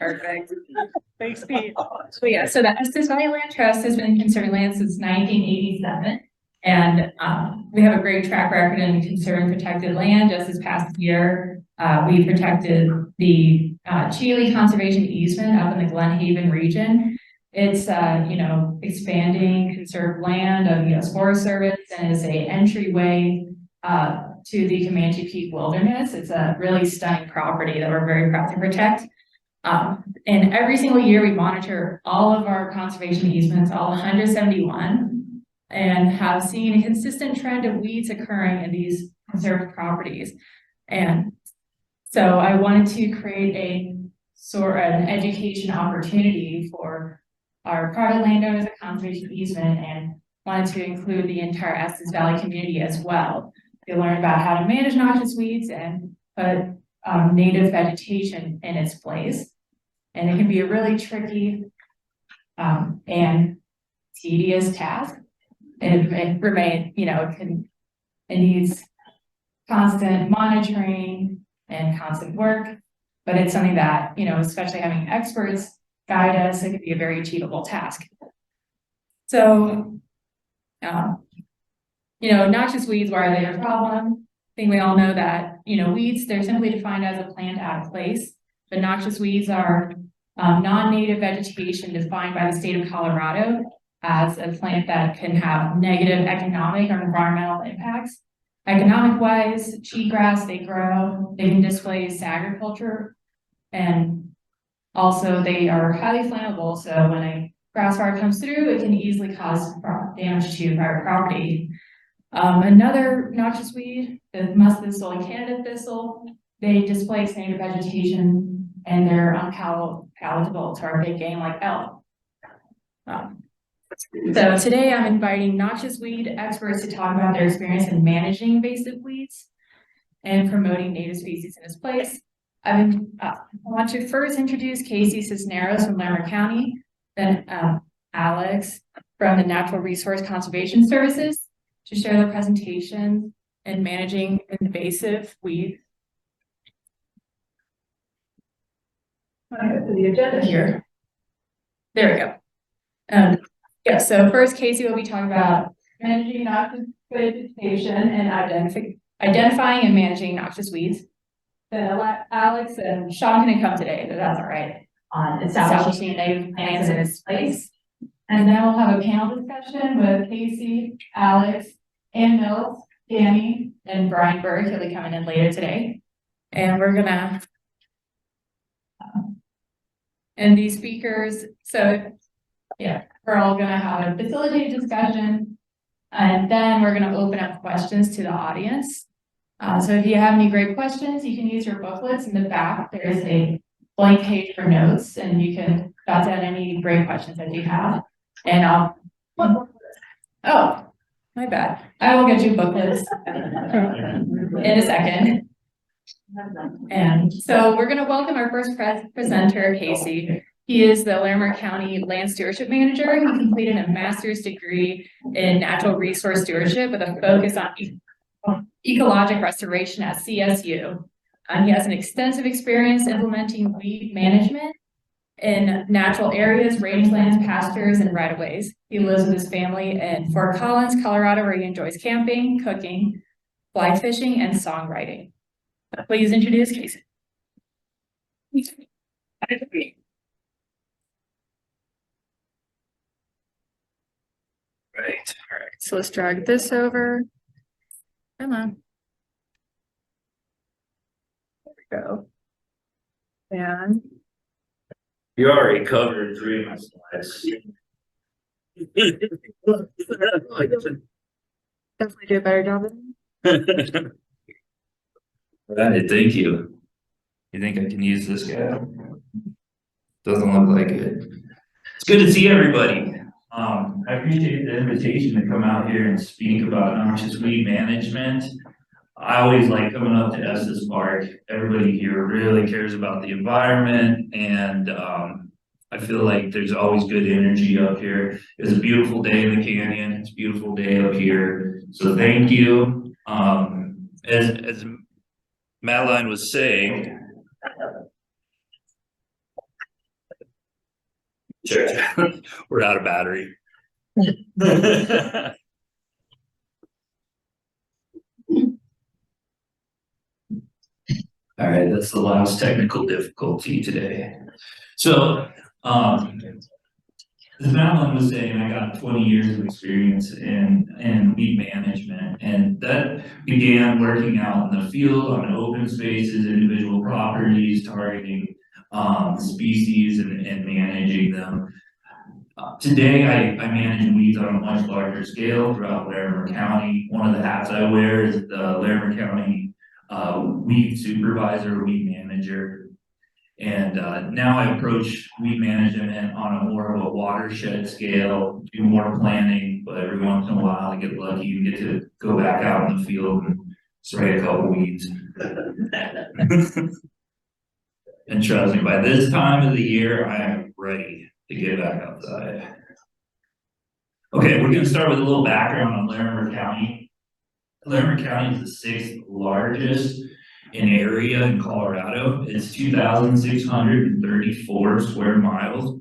Perfect. Thanks, Pete. So yeah, so the Estes Valley Land Trust has been conserving land since 1987. And we have a great track record in conserving protected land. Just this past year, we protected the Cheeley Conservation Easement up in the Glen Haven region. It's expanding conserved land of the U.S. Forest Service and is a entryway to the Comanche Peak Wilderness. It's a really stunning property that we're very proud to protect. And every single year we monitor all of our conservation easements, all 171, and have seen a consistent trend of weeds occurring in these conserved properties. And so I wanted to create an education opportunity for our private landowners at conservation easement, and wanted to include the entire Estes Valley community as well. They learn about how to manage noxious weeds and put native vegetation in its place. And it can be a really tricky and tedious task. It needs constant monitoring and constant work, but it's something that, especially having experts guide us, it can be a very achievable task. So, noxious weeds, why are they a problem? I think we all know that, weeds, they're simply defined as a plant out of place. But noxious weeds are non-native vegetation defined by the state of Colorado as a plant that can have negative economic or environmental impacts. Economic-wise, cheatgrass, they can displace agriculture, and also they are highly flammable. So when a grass fire comes through, it can easily cause damage to private property. Another noxious weed, the musk thistle and Canada thistle, they displace native vegetation and they're unpalatable to our big game like elk. So today I'm inviting noxious weed experts to talk about their experience in managing invasive weeds and promoting native species in its place. I want to first introduce Casey Cisneros from Larimer County, then Alix from the Natural Resource Conservation Services to share their presentation in managing invasive weeds. I'm going to go to the agenda here. There we go. So first, Casey will be talking about managing noxious vegetation and identifying and managing noxious weeds. Then Alix and Sean couldn't come today, but that's all right. On establishing native plants in its place. And then we'll have a panel discussion with Casey, Alix, Ann Mills, Danny, and Brian Berg. He'll be coming in later today. And we're gonna and these speakers, we're all gonna have a facilitated discussion, and then we're gonna open up questions to the audience. So if you have any great questions, you can use your booklets in the back. There's a blank page for notes, and you can jot down any great questions that you have. And oh, my bad. I will get you booklets in a second. And so we're going to welcome our first presenter, Casey. He is the Larimer County Land Stewardship Manager. He completed a master's degree in natural resource stewardship with a focus on ecologic restoration at CSU. He has an extensive experience implementing weed management in natural areas, rangelands, pastures, and right-of-ways. He lives with his family in Fort Collins, Colorado, where he enjoys camping, cooking, fly fishing, and songwriting. Please introduce Casey. Right. All right. So let's drag this over. Come on. There we go. And you already covered 3 of my slides. Definitely do a better job than Right, thank you. You think I can use this guy? Doesn't look like it. It's good to see everybody. I appreciate the invitation to come out here and speak about noxious weed management. I always like coming up to Estes Park. Everybody here really cares about the environment, and I feel like there's always good energy up here. It's a beautiful day in the canyon. It's a beautiful day up here. So thank you. As Madeline was saying, Sure. We're out of battery. All right, that's the last technical difficulty today. So, as Madeline was saying, I got 20 years of experience in weed management, and that began working out in the field on open spaces, individual properties, targeting species and managing them. Today, I manage weeds on a much larger scale throughout Larimer County. One of the hats I wear is the Larimer County weed supervisor, weed manager. And now I approach weed management on a more of a watershed scale, do more planning, but every once in a while I get lucky and get to go back out in the field and spray a couple weeds. And trust me, by this time of the year, I am ready to get back outside. Okay, we're gonna start with a little background on Larimer County. Larimer County is the 6th largest in area in Colorado. It's 2,634 square miles.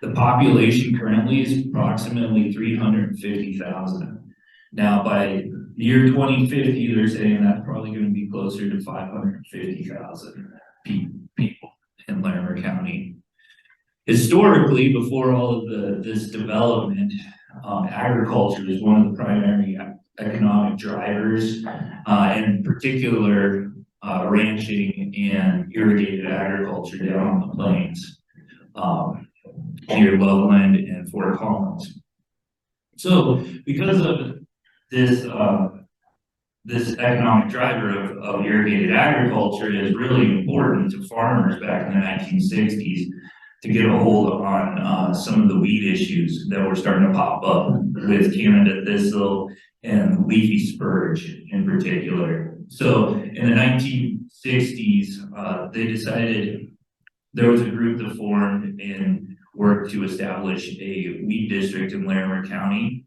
The population currently is approximately 350,000. Now by the year 2050, they're saying that's probably going to be closer to 550,000 people in Larimer County. Historically, before all of this development, agriculture is one of the primary economic drivers, in particular ranching and irrigated agriculture down on the plains near Loveland and Fort Collins. So because of this this economic driver of irrigated agriculture is really important to farmers back in the 1960s to get a hold on some of the weed issues that were starting to pop up with Canada thistle and leafy spurge in particular. So in the 1960s, they decided there was a group that formed and worked to establish a weed district in Larimer County.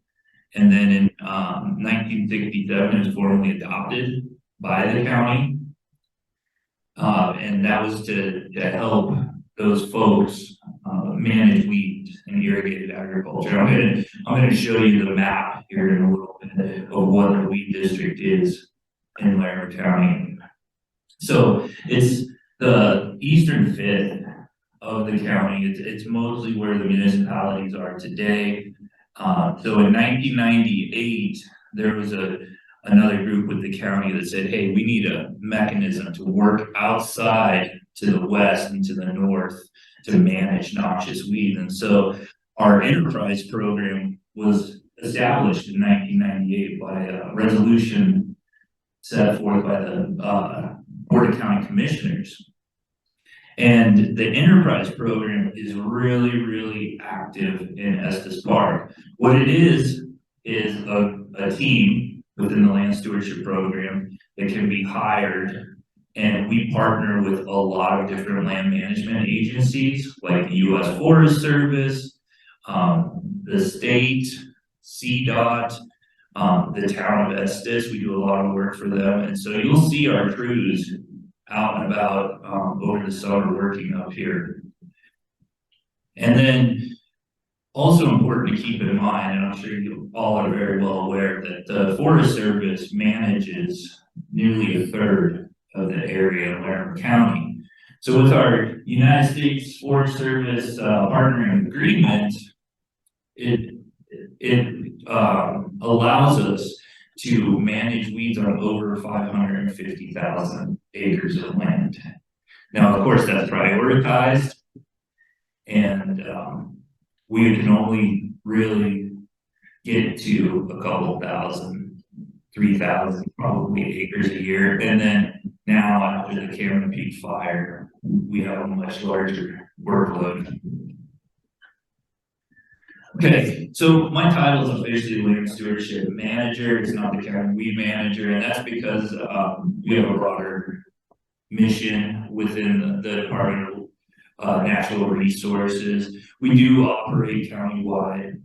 And then in 1967, it was formally adopted by the county. And that was to help those folks manage weeds and irrigated agriculture. I'm gonna show you the map here in a little bit of what the weed district is in Larimer County. So it's the eastern fifth of the county. It's mostly where the municipalities are today. So in 1998, there was another group with the county that said, hey, we need a mechanism to work outside to the west and to the north to manage noxious weeds. And so our enterprise program was established in 1998 by a resolution set forth by the Board of County Commissioners. And the enterprise program is really, really active in Estes Park. What it is a team within the land stewardship program that can be hired, and we partner with a lot of different land management agencies like the U.S. Forest Service, the state, CDOT, the town of Estes. We do a lot of work for them, and so you'll see our crews out and about over the summer working up here. And then also important to keep in mind, and I'm sure you all are very well aware, that the Forest Service manages nearly a third of the area of Larimer County. So with our United States Forest Service partnering agreement, it allows us to manage weeds on over 550,000 acres of land. Now, of course, that's prioritized, and we can only really get to a couple thousand, 3,000 probably acres a year. And then now after the Cameron Peak fire, we have a much larger workload. Okay, so my title is officially Land Stewardship Manager. It's not the county weed manager, and that's because we have a broader mission within the Department of Natural Resources. We do operate countywide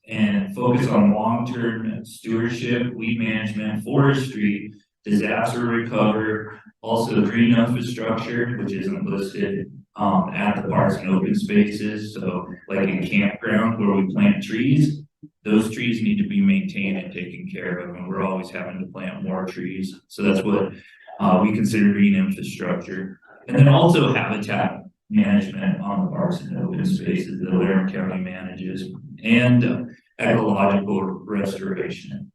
and focus on long-term stewardship, weed management, forestry, disaster recovery, also green infrastructure, which isn't listed at the parks and open spaces. So like in campground where we plant trees, those trees need to be maintained and taken care of, and we're always having to plant more trees. So that's what we consider green infrastructure. And then also habitat management on the parks and open spaces that Larimer County manages, and ecological restoration.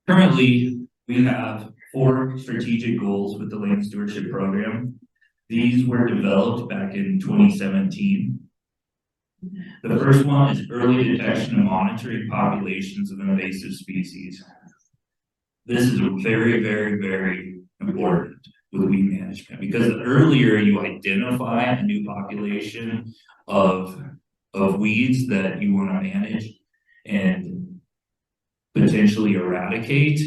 Currently, we have 4 strategic goals with the land stewardship program. These were developed back in 2017. The first one is early detection and monitoring populations of invasive species. This is very, very, very important with weed management, because the earlier you identify a new population of weeds that you want to manage and potentially eradicate,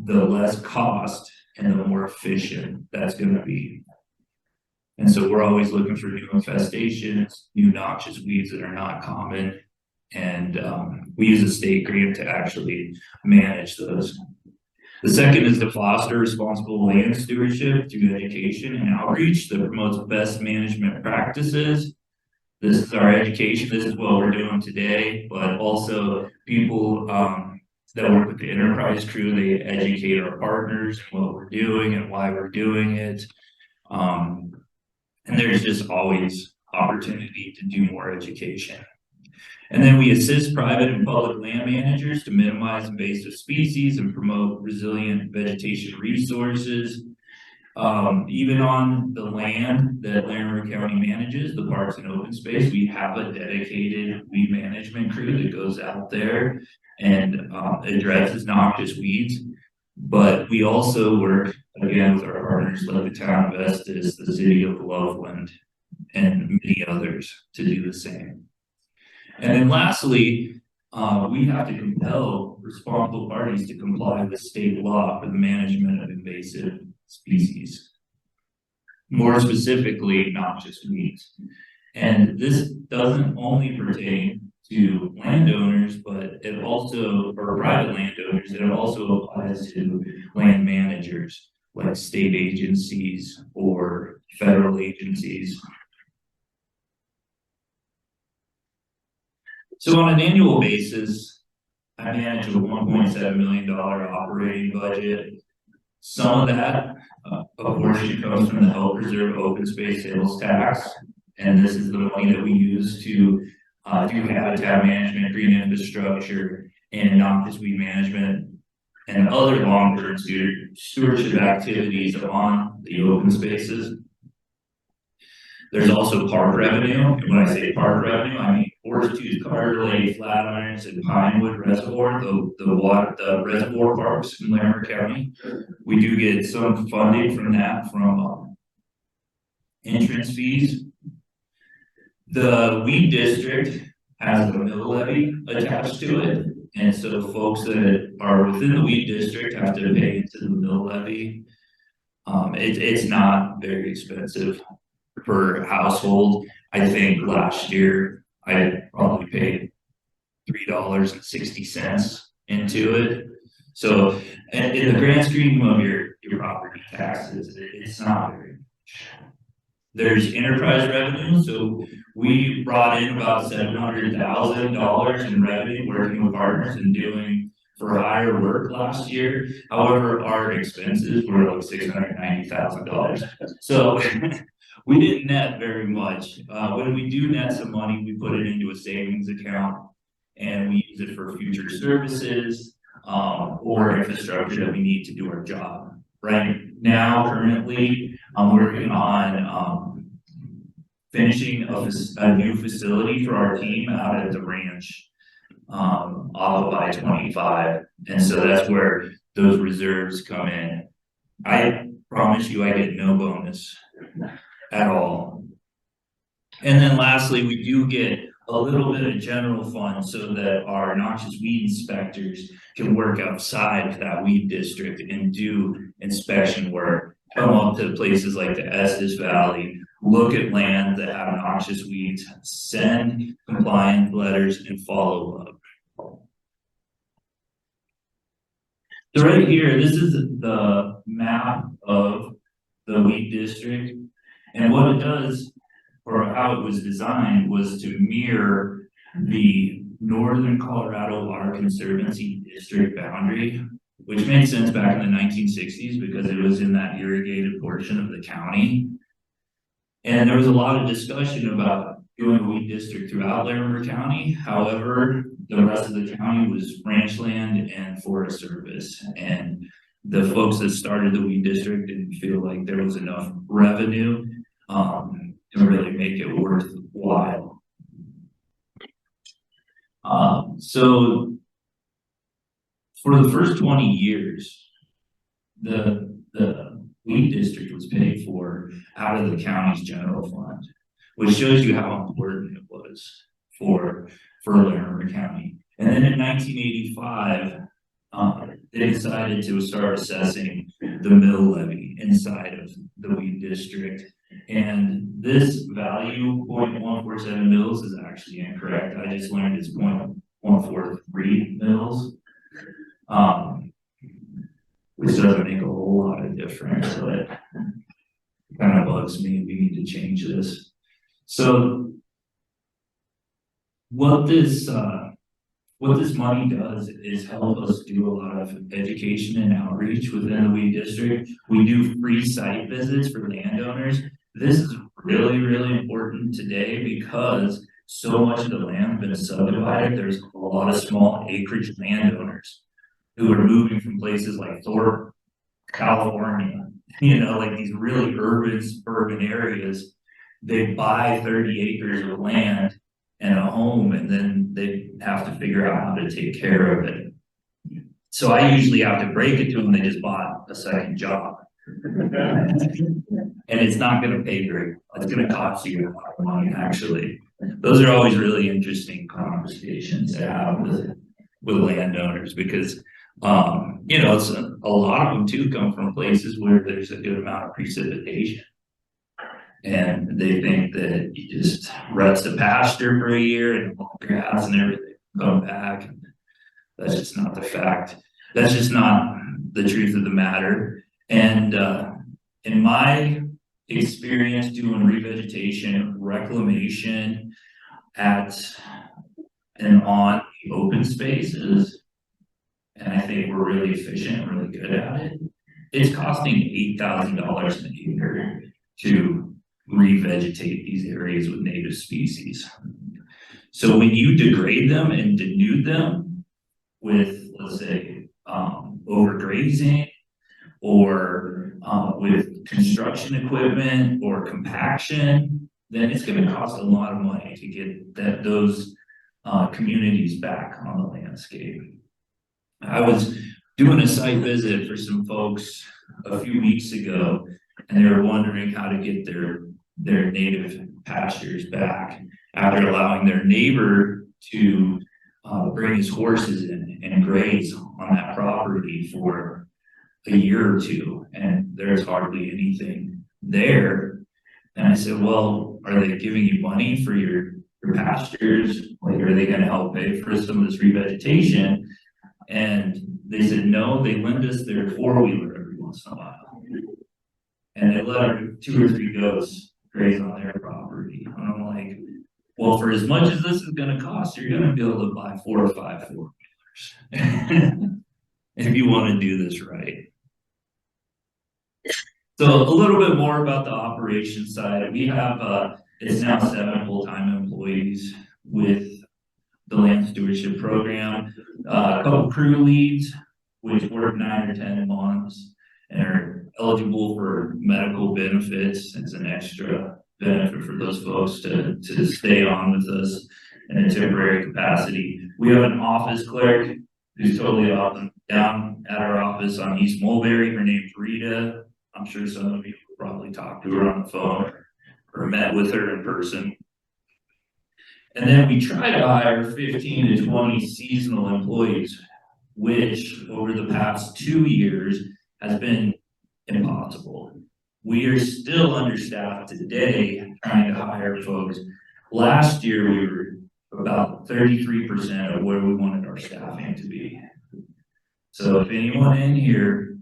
the less cost and the more efficient that's going to be. And so we're always looking for new infestations, new noxious weeds that are not common, and we use a state grant to actually manage those. The second is to foster responsible land stewardship through education and outreach that promotes best management practices. This is our education. This is what we're doing today, but also people that work with the enterprise crew, they educate our partners on what we're doing and why we're doing it. And there's just always opportunity to do more education. And then we assist private and public land managers to minimize invasive species and promote resilient vegetation resources. Even on the land that Larimer County manages, the parks and open space, we have a dedicated weed management crew that goes out there and addresses noxious weeds. But we also work, again, with our partners like the town of Estes, the city of Loveland, and many others to do the same. And then lastly, we have to compel responsible parties to comply with state law for the management of invasive species, more specifically noxious weeds. And this doesn't only pertain to landowners, but it also, or private landowners, it also applies to land managers like state agencies or federal agencies. So on an annual basis, I manage a $1.7 million operating budget. Some of that, a portion comes from the Health Reserve Open Space Sales Tax, and this is the money that we use to do habitat management, green infrastructure, and noxious weed management, and other long-term stewardship activities on the open spaces. There's also park revenue, and when I say park revenue, I mean Horseshoe, Carter Lake, Flatirons, and Pinewood Reservoir, the reservoir parks in Larimer County. We do get some funding from that from entrance fees. The weed district has a mill levy attached to it, and so folks that are within the weed district have to pay into the mill levy. It's not very expensive per household. I think last year I probably paid $3.60 into it. So in the grand scheme of your property taxes, it's not very much. There's enterprise revenue, so we brought in about $700,000 in revenue working with partners and doing for hire work last year. However, our expenses were like $690,000. So we didn't net very much. When we do net some money, we put it into a savings account and we use it for future services or infrastructure that we need to do our job. Right now, currently, I'm working on finishing a new facility for our team out at the ranch off of I-25. And so that's where those reserves come in. I promise you I get no bonus at all. And then lastly, we do get a little bit of general fund so that our noxious weed inspectors can work outside of that weed district and do inspection work, come up to places like the Estes Valley, look at land that have noxious weeds, send compliance letters, and follow up. So right here, this is the map of the wheat district. And what it does, or how it was designed, was to mirror the Northern Colorado Water Conservancy district boundary, which made sense back in the 1960s because it was in that irrigated portion of the county. And there was a lot of discussion about doing a wheat district throughout Larimer County. However, the rest of the county was ranch land and forest service. And the folks that started the wheat district didn't feel like there was enough revenue to really make it worthwhile. So for the first 20 years, the wheat district was paid for out of the county's general fund, which shows you how important it was for Larimer County. And then in 1985, they decided to start assessing the mill levy inside of the wheat district. And this value, 0.147 mils, is actually incorrect. I just learned it's 0.143 mils, which doesn't make a whole lot of difference, but it kind of bugs me. We need to change this. So what this money does is help us do a lot of education and outreach within the wheat district. We do free site visits for landowners. This is really, really important today because so much of the land has been subdivided. There's a lot of small acreage landowners who are moving from places like Thorpe, California, like these really urban areas. They buy 30 acres of land and a home, and then they have to figure out how to take care of it. So I usually have to break it to them. They just bought a second job. And it's not going to pay very well. It's going to cost you a lot of money, actually. Those are always really interesting conversations to have with landowners because, it's a lot of them too come from places where there's a good amount of precipitation. And they think that you just rest the pasture for a year and all the grass and everything come back. That's just not the fact. That's just not the truth of the matter. And in my experience doing revegetation, reclamation at and on the open spaces, and I think we're really efficient and really good at it, it's costing $8,000 an acre to revegetate these areas with native species. So when you degrade them and denude them with, let's say, overgrazing or with construction equipment or compaction, then it's going to cost a lot of money to get those communities back on the landscape. I was doing a site visit for some folks a few weeks ago, and they were wondering how to get their native pastures back after allowing their neighbor to bring his horses in and graze on that property for a year or two, and there's hardly anything there. And I said, well, are they giving you money for your pastures? Like, are they going to help pay for some of this revegetation? And they said, no, they lend us their four-wheeler every once in a while. And they let our 2 or 3 goats graze on their property. And I'm like, well, for as much as this is going to cost, you're going to be able to buy 4 or 5 four-wheelers if you want to do this right. So a little bit more about the operations side. We have, it's now 7 full-time employees with the land stewardship program, a couple crew leads, which work 9 or 10 months and are eligible for medical benefits as an extra benefit for those folks to stay on with us in a temporary capacity. We have an office clerk who's totally up and down at our office on East Mulberry. Her name's Rita. I'm sure some of you probably talked to her on the phone or met with her in person. And then we try to hire 15 to 20 seasonal employees, which over the past 2 years has been impossible. We are still understaffed today trying to hire folks. Last year, we were about 33% of where we wanted our staffing to be. So if anyone in here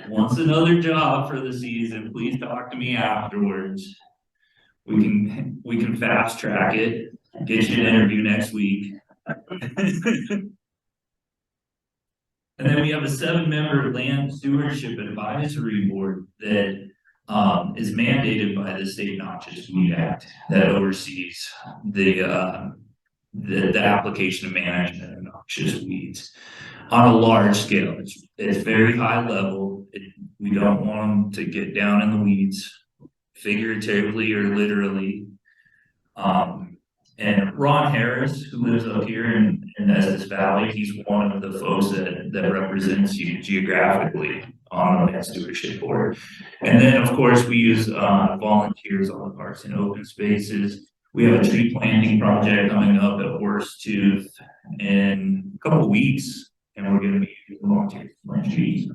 wants another job for the season, please talk to me afterwards. We can fast track it, get you an interview next week. And then we have a 7-member land stewardship advisory board that is mandated by the state Noxious Weed Act that oversees the application of management of noxious weeds on a large scale. It's very high level. We don't want them to get down in the weeds, figuratively or literally. And Ron Harris, who lives up here in Estes Valley, he's one of the folks that represents you geographically on the stewardship board. And then, of course, we use volunteers on the parks and open spaces. We have a tree planting project coming up at Horsetooth in a couple of weeks, and we're going to be volunteers to plant trees.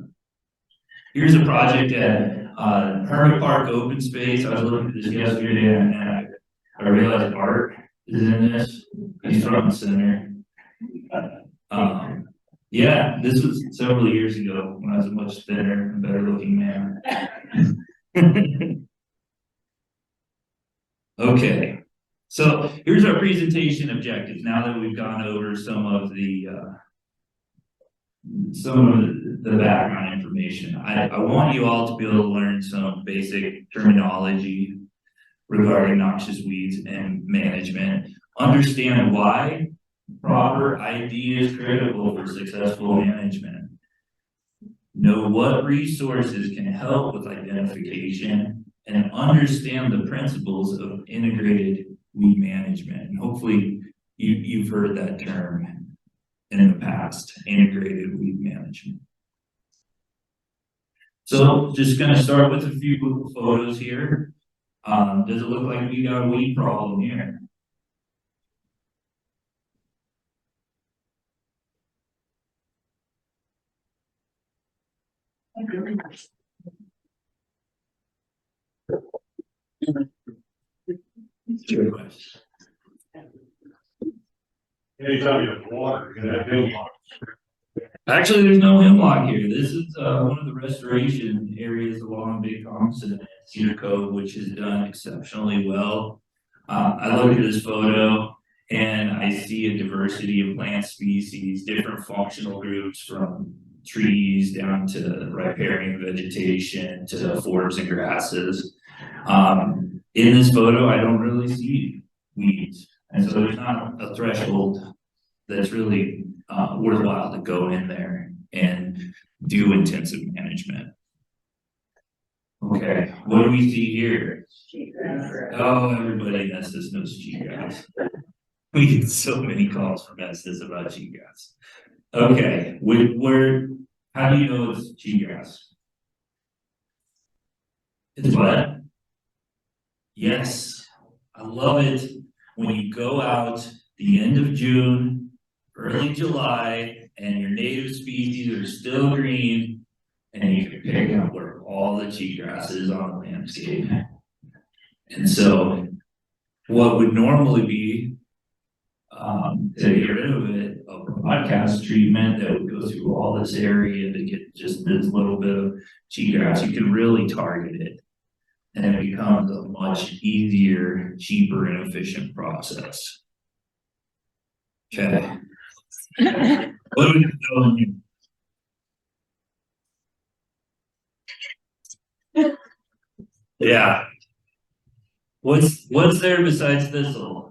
Here's a project at Hermit Park Open Space. I was looking at this yesterday, and I realized Art is in this. He's front and center. Yeah, this was several years ago when I was a much thinner and better looking man. Okay, so here's our presentation objectives. Now that we've gone over some of the background information, I want you all to be able to learn some basic terminology regarding noxious weeds and management. Understand why proper ID is critical for successful management. Know what resources can help with identification, and understand the principles of integrated weed management. And hopefully you've heard that term in the past, integrated weed management. So just gonna start with a few photos here. Does it look like we got a weed problem here? Sure. Anytime you have water, you're gonna have hemlock. Actually, there's no hemlock here. This is one of the restoration areas along Big Thompson and Cedar Cove, which has done exceptionally well. I look at this photo and I see a diversity of plant species, different functional groups from trees down to riparian vegetation to forbs and grasses. In this photo, I don't really see weeds. And so there's not a threshold that's really worthwhile to go in there and do intensive management. Okay, what do we see here? Oh, everybody in Estes knows cheatgrass. We get so many calls from Estes about cheatgrass. Okay, how do you know it's cheatgrass? It's what? Yes, I love it when you go out the end of June, early July, and your native species are still green, and you can pick out where all the cheatgrass is on the landscape. And so what would normally be to get rid of it, a broadcast treatment that would go through all this area to get just this little bit of cheatgrass, you can really target it. And it becomes a much easier, cheaper, and efficient process. Okay. What are we doing here? Yeah. What's there besides thistle?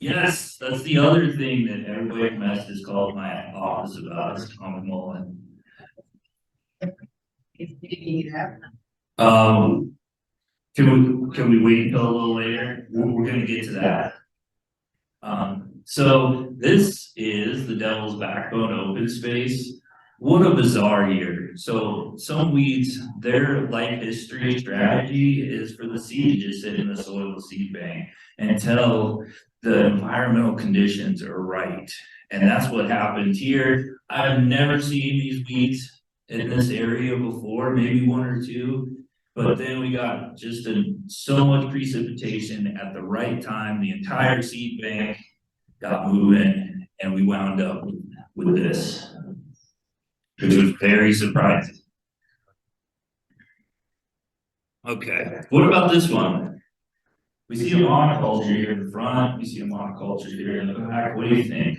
Yes, that's the other thing that everybody from Estes called my office about is common mullein. Can we wait until a little later? We're gonna get to that. So this is the Devil's Backbone open space. What a bizarre year. So some weeds, their life history strategy is for the seed to just sit in the soil seed bank until the environmental conditions are right. And that's what happened here. I've never seen these weeds in this area before, maybe one or two. But then we got just so much precipitation at the right time. The entire seed bank got moving, and we wound up with this, which was very surprising. Okay, what about this one? We see a monoculture here in the front, we see a monoculture here in the back, what do you think?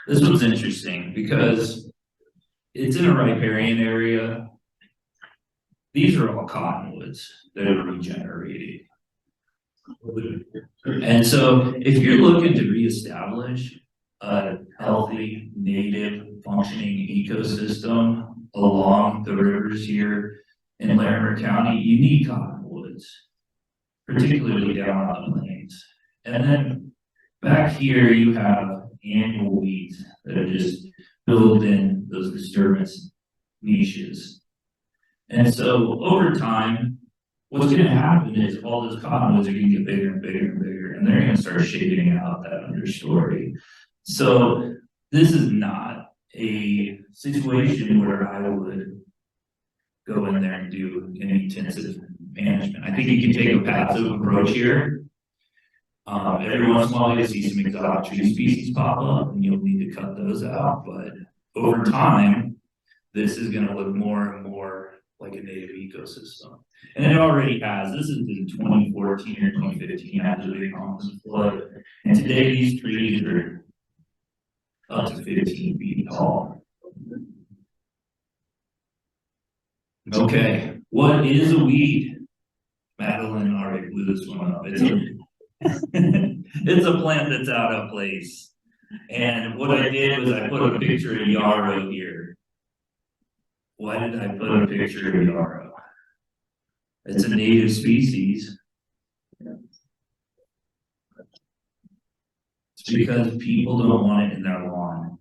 This one's interesting because it's in a riparian area. These are all cottonwoods that are regenerated. And so if you're looking to reestablish a healthy, native, functioning ecosystem along the rivers here in Larimer County, you need cottonwoods, particularly down on the plains. And then back here you have annual weeds that are just built in those disturbance niches. And so over time, what's going to happen is all those cottonwoods are going to get bigger and bigger and bigger, and they're going to start shading out that understory. So this is not a situation where I would go in there and do an intensive management. I think you can take a passive approach here. Every once in a while, you'll see some exotic tree species pop up, and you'll need to cut those out. But over time, this is going to look more and more like a native ecosystem. And it already has. This is in 2014 or 2015 after the Congress flood. And today these trees are up to 15 feet tall. Okay, what is a weed? Madeline already blew this one up. It's a plant that's out of place. And what I did was I put a picture of yarrow here. Why did I put a picture of yarrow? It's a native species. It's because people don't want it in their lawn.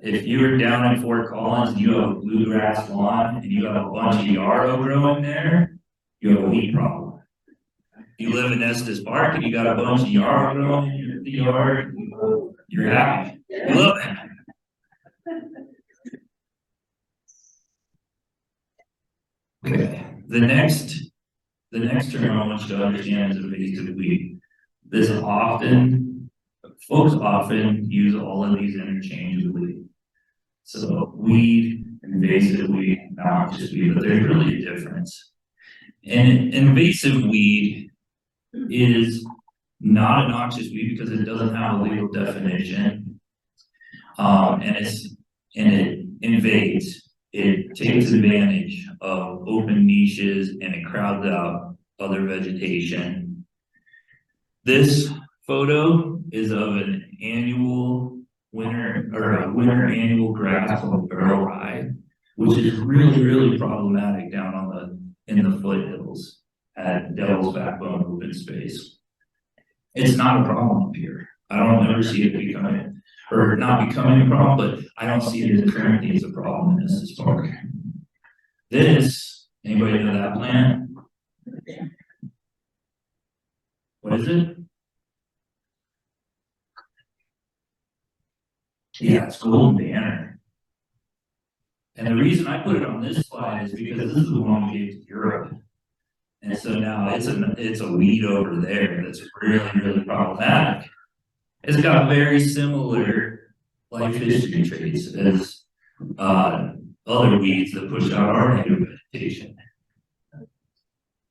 If you're down in Fort Collins and you have a bluegrass lawn and you have a bunch of yarrow growing there, you have a weed problem. You live in Estes Park and you got a bunch of yarrow growing in your yard, you're happy. You love it. Okay, the next term I want you to understand is invasive weed. Folks often use all of these interchangeably. So weed, invasive weed, noxious weed, but there's really a difference. And invasive weed is not a noxious weed because it doesn't have a legal definition. And it invades. It takes advantage of open niches and it crowds out other vegetation. This photo is of an annual winter annual grass called barrel rye, which is really, really problematic down in the foothills at Devil's Backbone open space. It's not a problem up here. I don't ever see it not becoming a problem, but I don't see it as currently as a problem in this park. Anybody know that plant? What is it? Yeah, it's golden banner. And the reason I put it on this slide is because this is the one we gave to Europe. And so now it's a weed over there that's really, really problematic. It's got very similar life history traits as other weeds that push out our native vegetation.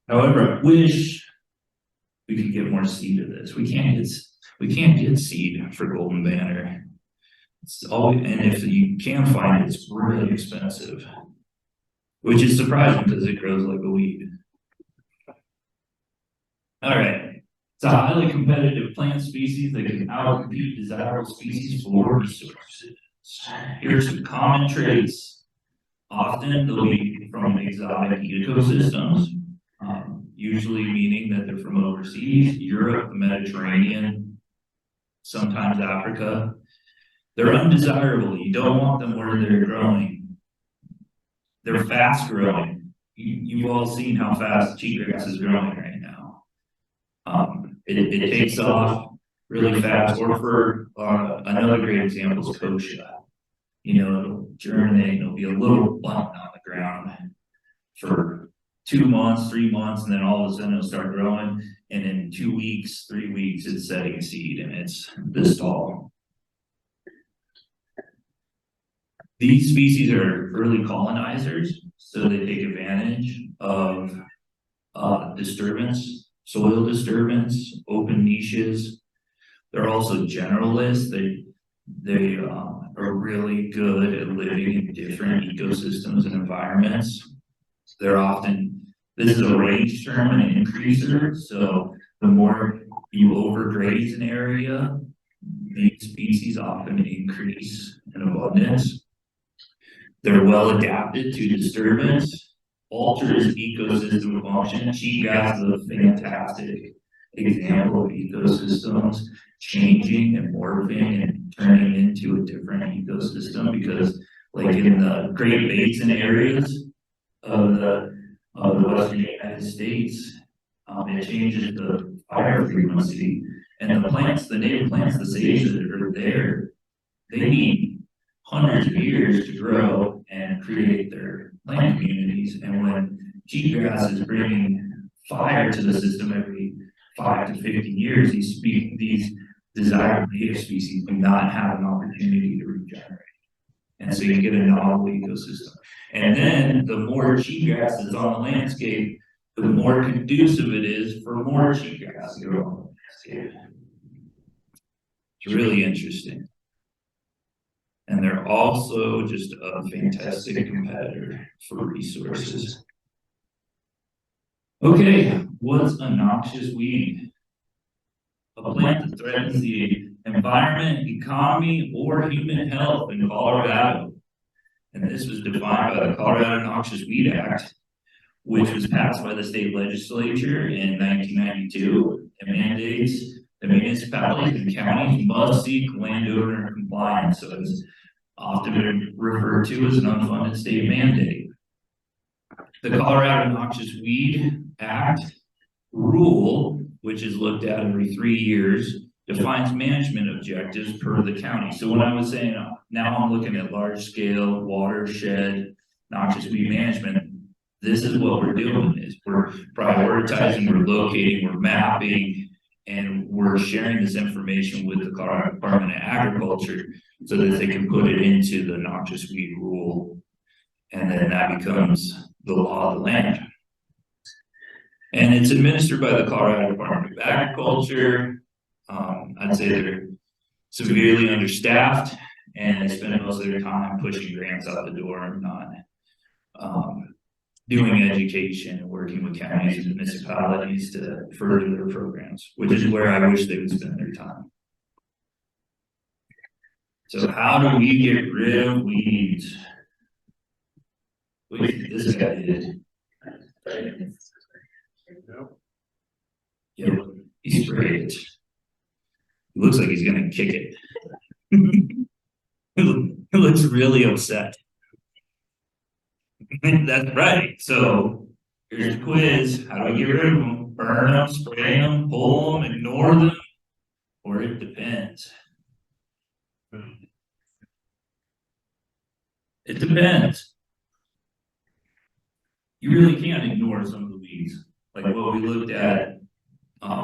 However, I wish we could get more seed of this. We can't get seed for golden banner. And if you can find it, it's really expensive, which is surprising because it grows like a weed. All right, it's a highly competitive plant species that can outcompete desirable species for resources. Here are some common traits. Often they'll be from exotic ecosystems, usually meaning that they're from overseas, Europe, the Mediterranean, sometimes Africa. They're undesirable. You don't want them where they're growing. They're fast growing. You've all seen how fast cheatgrass is growing right now. It takes off really fast. Or for another great example is kochia. It'll germinate. It'll be a little bump on the ground for 2 months, 3 months, and then all of a sudden it'll start growing. And in 2 weeks, 3 weeks, it's setting seed, and it's this tall. These species are early colonizers, so they take advantage of disturbance, soil disturbance, open niches. They're also generalists. They are really good at living in different ecosystems and environments. They're often, this is a range term and an increaser, so the more you overgraze an area, these species often increase in abundance. They're well adapted to disturbance, alters ecosystem function. Cheatgrass is a fantastic example of ecosystems changing and morphing and turning into a different ecosystem, because like in the Great Basin areas of the Western United States, it changes the fire frequency, and the plants, the native plants, the sages that are there, they need hundreds of years to grow and create their plant communities. And when cheatgrass is bringing fire to the system every 5 to 15 years, these desired native species do not have an opportunity to regenerate. And so you get a novel ecosystem. And then the more cheatgrass that's on the landscape, the more conducive it is for more cheatgrass to grow on the landscape. It's really interesting. And they're also just a fantastic competitor for resources. Okay, what's a noxious weed? A plant that threatens the environment, economy, or human health in Colorado. And this was defined by the Colorado Noxious Weed Act, which was passed by the state legislature in 1992. It mandates the municipalities and counties must seek landowner compliance. So it's often been referred to as an unfunded state mandate. The Colorado Noxious Weed Act rule, which is looked at every 3 years, defines management objectives per the county. So when I was saying, now I'm looking at large scale watershed noxious weed management, this is what we're doing, is we're prioritizing, we're locating, we're mapping, and we're sharing this information with the Colorado Department of Agriculture so that they can put it into the noxious weed rule. And then that becomes the law of the land. And it's administered by the Colorado Department of Agriculture. I'd say they're severely understaffed, and they spend most of their time pushing grants out the door and not doing education and working with counties and municipalities to further their programs, which is where I wish they would spend their time. So how do we get rid of weeds? What do you think this guy did? Yep, he sprayed it. It looks like he's gonna kick it. He looks really upset. That's right. So here's the quiz. How do I get rid of them? Burn them, spray them, pull them, ignore them, or it depends. It depends. You really can't ignore some of the weeds, like what we looked at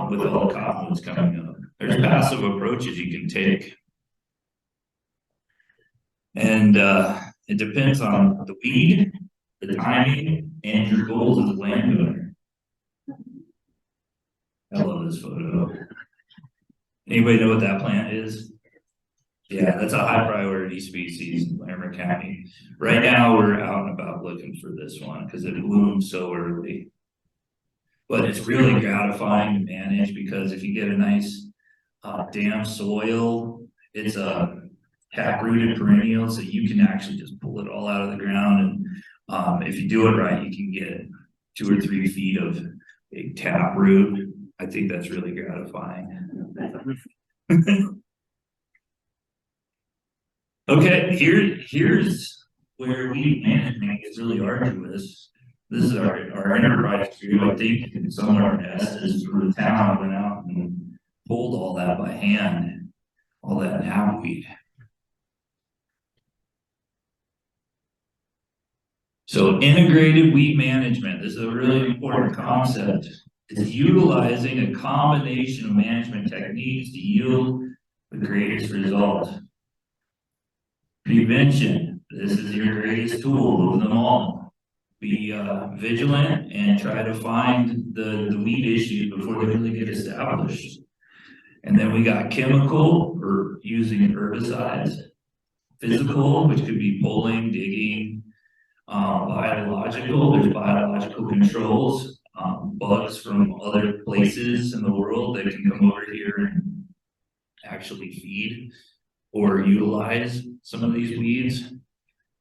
with all the cottonwoods coming up. There's passive approaches you can take. And it depends on the weed, the timing, and your goals as a landowner. I love this photo. Anybody know what that plant is? Yeah, that's a high priority species in Larimer County. Right now, we're out and about looking for this one because it blooms so early. But it's really gratifying to manage, because if you get a nice damp soil, it's a tap-rooted perennial, so you can actually just pull it all out of the ground. And if you do it right, you can get 2 or 3 feet of a tap root. I think that's really gratifying. Okay, here's where weed management gets really arduous. This is our enterprise group. I think somewhere in Estes for the town went out and pulled all that by hand, all that knapweed. So integrated weed management, this is a really important concept. It's utilizing a combination of management techniques to yield the greatest result. Prevention, this your greatest tool of them all. Be vigilant and try to find the weed issues before they really get established. And then we got chemical, or using herbicides, physical, which could be pulling, digging, biological, there's biological controls, bugs from other places in the world that can come over here and actually feed or utilize some of these weeds.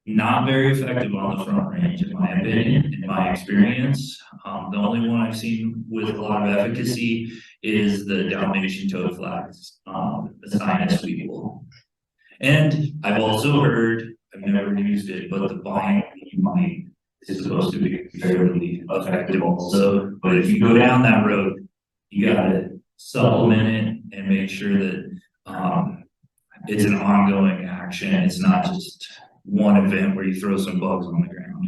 Not very effective on the front range, in my opinion, in my experience. The only one I've seen with a lot of efficacy is the Dalmatian toadflax, the sinus weevil. And I've also heard, I've never used it, but the bindweed mite is supposed to be fairly effective also. But if you go down that road, you gotta supplement it and make sure that it's an ongoing action. It's not just one event where you throw some bugs on the ground.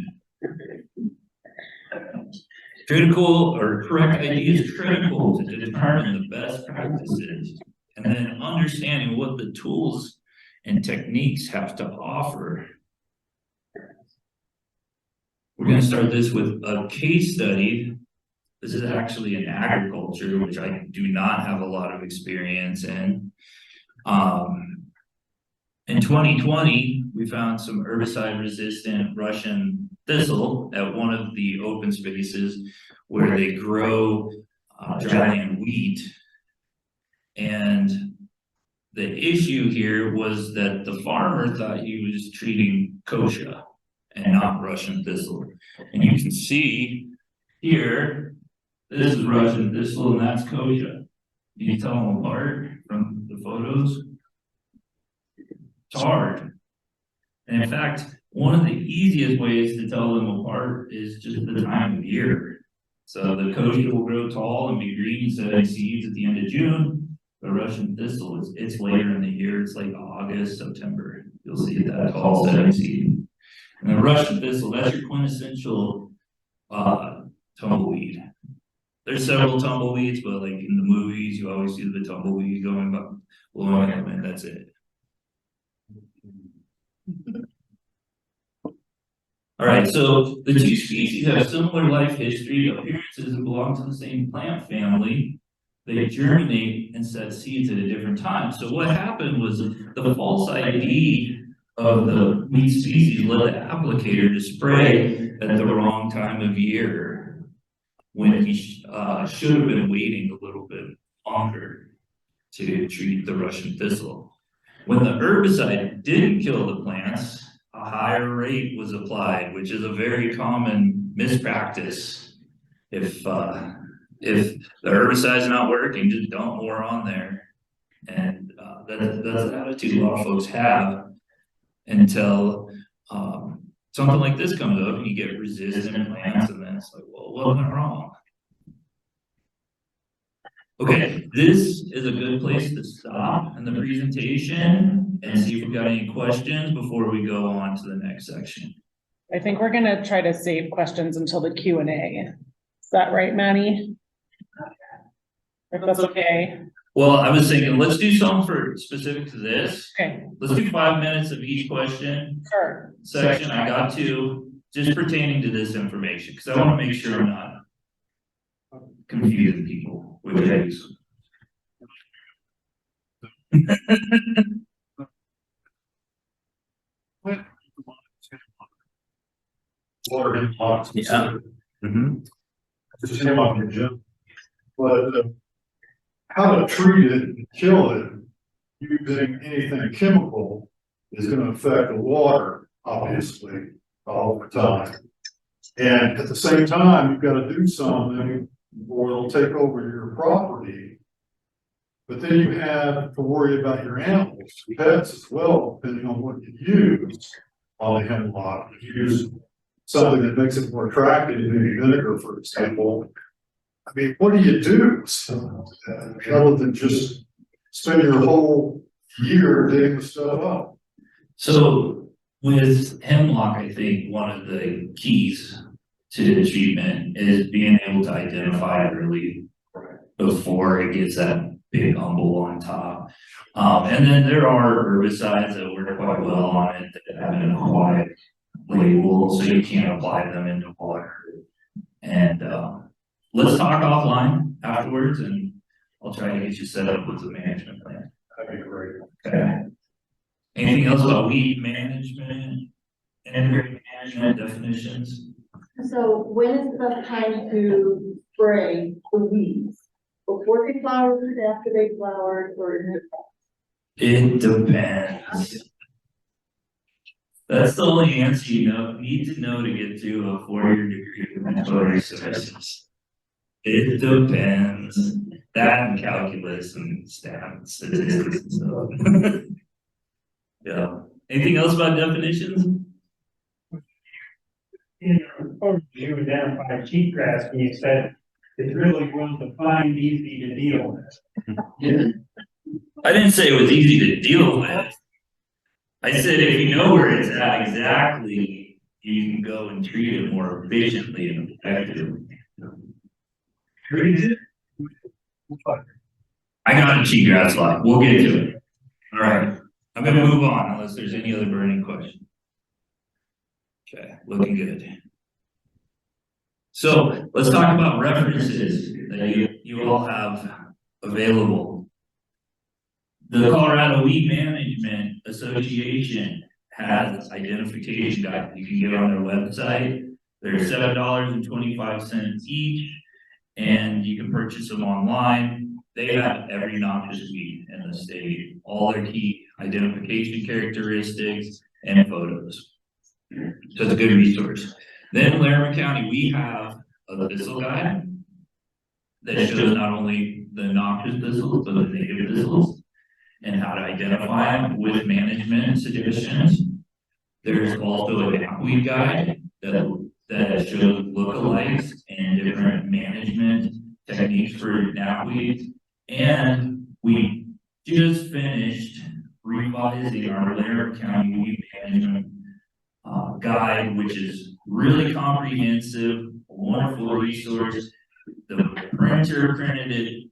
Critical or correct idea is critical to determine the best practices, and then understanding what the tools and techniques have to offer. We're going to start this with a case study. This is actually in agriculture, which I do not have a lot of experience in. In 2020, we found some herbicide-resistant Russian thistle at one of the open spaces where they grow dryland wheat. And the issue here was that the farmer thought he was treating kochia and not Russian thistle. And you can see here, this is Russian thistle and that's kochia. Can you tell them apart from the photos? It's hard. And in fact, one of the easiest ways to tell them apart is just the time of year. So the kochia will grow tall and be green, setting seeds at the end of June. The Russian thistle, it's later in the year. It's like August, September. You'll see that tall setting seed. And the Russian thistle, that's your quintessential tumbleweed. There's several tumbleweeds, but like in the movies, you always see the tumbleweed going by, blowing up, and that's it. All right, so the two species have similar life history, appearances, and belong to the same plant family. They germinate and set seeds at a different time. So what happened was the false ID of the wheat species led the applicator to spray at the wrong time of year when he should have been waiting a little bit longer to treat the Russian thistle. When the herbicide didn't kill the plants, a higher rate was applied, which is a very common mispractice. If the herbicide's not working, just dump more on there. And that's the attitude a lot of folks have until something like this comes up and you get resistant plants, and then it's like, well, what went wrong? Okay, this is a good place to stop in the presentation and see if we've got any questions before we go on to the next section. I think we're gonna try to save questions until the Q&A. Is that right, Maddie? If that's okay. Well, I was thinking, let's do something for specific to this. Okay. Let's do 5 minutes of each question Sure. section. I got two just pertaining to this information because I want to make sure I'm not confusing people with things. Water in lots. Yeah. Just came up in June. But how to treat it and kill it using anything chemical is going to affect the water, obviously, all the time. And at the same time, you've got to do something or it'll take over your property. But then you have to worry about your animals, pets as well, depending on what you use on the hemlock. If you use something that makes it more attractive, maybe vinegar, for example. I mean, what do you do? Other than just spend your whole year digging the stuff up. So with hemlock, I think one of the keys to the treatment is being able to identify it early before it gets that big humble on top. And then there are herbicides that work quite well on it that have been applied label, so you can't apply them into water. And let's talk offline afterwards, and I'll try to get you set up with the management plan. That'd be great. Okay. Anything else about weed management, integrated management definitions? So when is the best time to spray the weeds? Before they flowered, after they flowered, or in It depends. That's the only answer need to know to get to a 4-year degree in natural resources. It depends. That and calculus and statistics and stuff. Yeah. Anything else about definitions? In your report, you identified cheatgrass and you said it's really well defined, easy to deal with. Yeah. I didn't say it was easy to deal with. I said if you know where it's at exactly, you can go and treat it more efficiently and effectively. I got a cheatgrass lot. We'll get to it. All right. I'm going to move on unless there's any other burning questions. Okay, looking good. So let's talk about references that you all have available. The Colorado Weed Management Association has identification guides you can get on their website. They're $7.25 each, and you can purchase them online. They have every noxious weed in the state, all their key identification characteristics and photos. So it's a good resource. Then in Larimer County, we have a thistle guide that shows not only the noxious thistles, but the native thistles and how to identify them with management suggestions. There's also a knapweed guide that shows lookalikes and different management techniques for knapweeds. And we just finished revising our Larimer County weed management guide, which is really comprehensive, a wonderful resource. The printer printed it.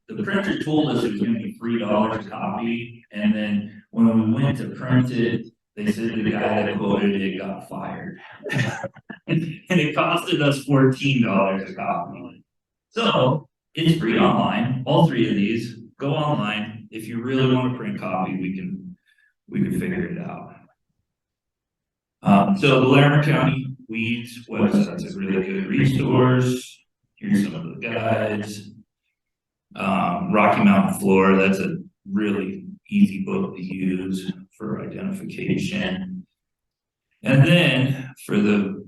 The printer told us it was going to be $3 a copy, and then when we went to print it, they said the guy that quoted it got fired, and it costed us $14 a copy. So it's free online. All three of these go online. If you really want a print copy, we can figure it out. So the Larimer County Weeds website's a really good resource. Here's some of the guides. Rocky Mountain Flora, that's a really easy book to use for identification. And then for the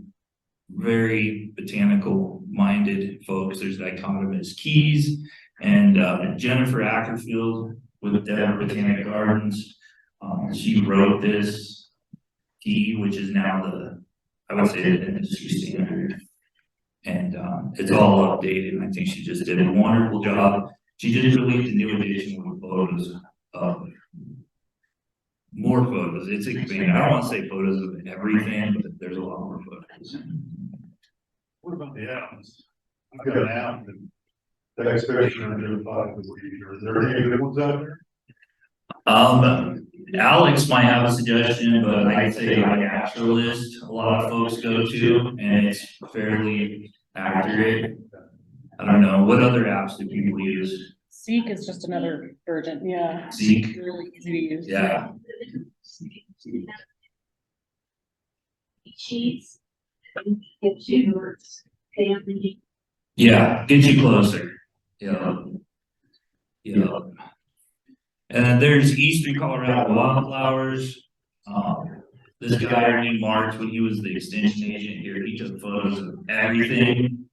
very botanical minded folks, there's dichotomous keys, and Jennifer Ackerfield with Denver Botanic Gardens. She wrote this key, which is now I would say the industry standard. And it's all updated, and I think she just did a wonderful job. She just released a new edition with photos of more photos. It's expanded. I don't want to say photos of everything, but there's a lot more photos. What about the apps? I've got an app that expedition identified with weed. Are there any good ones out there? Alix might have a suggestion, but I'd say iNaturalist, a lot of folks go to, and it's fairly accurate. I don't know, what other apps do people use? Seek is just another version, yeah. Seek? Really easy to use. Yeah. sheets, gives you family. Yeah, get you closer. Yeah. Yeah. And then there's Eastern Colorado Wildflowers. This guy named March, when he was the extension agent here, he took photos of everything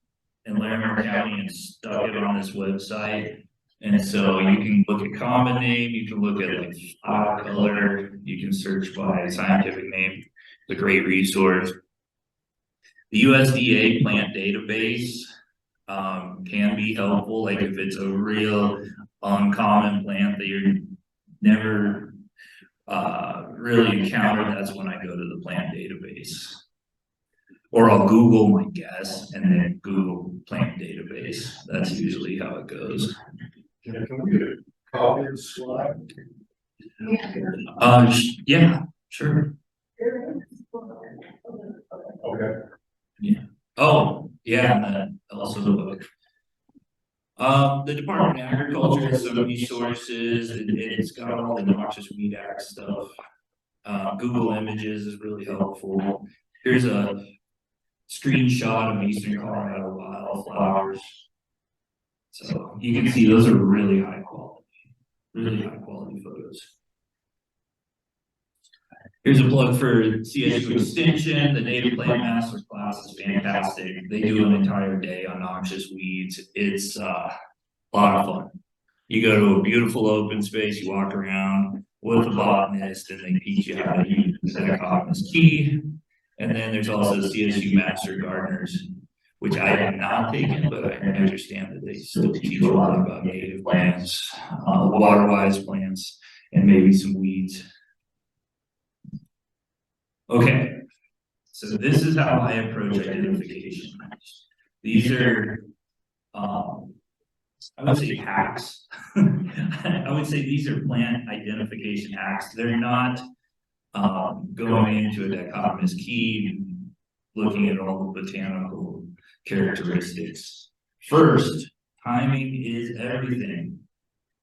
in Larimer County and stuck it on this website. And so you can look at common name, you can look at like flower color, you can search by scientific name. It's a great resource. The USDA plant database can be helpful, like if it's a real uncommon plant that you're never really encountered, that's when I go to the plant database. Or I'll Google my guess and then Google plant database. That's usually how it goes. Can we get a copy of the slide? Yeah, sure. Oh, yeah, and then also the book. The Department of Agriculture has some resources. It's got all the Noxious Weed Act stuff. Google Images is really helpful. Here's a screenshot of eastern Colorado wildflowers. So you can see those are really high quality photos. Here's a plug for CSU Extension. The Native Plant Master class is fantastic. They do an entire day on noxious weeds. It's a lot of fun. You go to a beautiful open space, you walk around with a botanist, and they teach you how to use the dichotomous key. And then there's also CSU Master Gardeners, which I have not taken, but I understand that they still teach a lot about native plants, water-wise plants, and maybe some weeds. Okay, so this is how I approach identification. These are, I would say hacks. I would say these are plant identification hacks. They're not going into a dichotomous key, looking at all the botanical characteristics. First, timing is everything.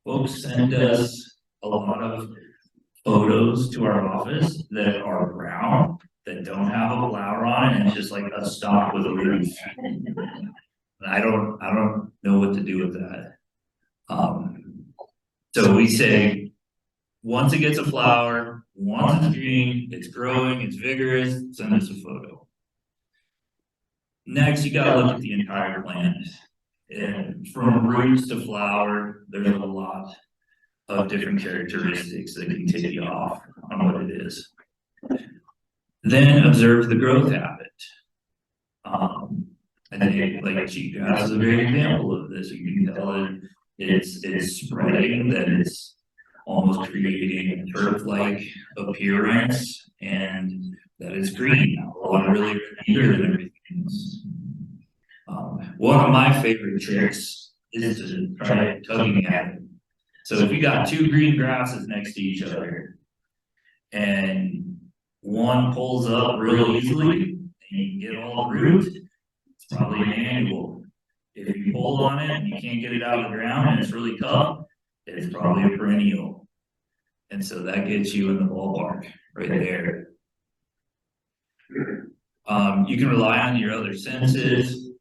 Folks send us a lot of photos to our office that are brown, that don't have a flower on it, and it's just like a stalk with a leaf. I don't know what to do with that. So we say, once it gets a flower, once it's green, it's growing, it's vigorous, send us a photo. Next, you gotta look at the entire plant. And from roots to flower, there's a lot of different characteristics that can take you off on what it is. Then observe the growth habit. I think like cheatgrass is a great example of this. You can tell it's spreading, that it's almost creating a turf-like appearance, and that it's green, a lot really greener than everything else. One of my favorite tricks is to try tugging at it. So if you got two green grasses next to each other, and one pulls up real easily, and you can get all the root, it's probably an annual. If you pull on it and you can't get it out of the ground and it's really tough, it's probably a perennial. And so that gets you in the ballpark right there. You can rely on your other senses,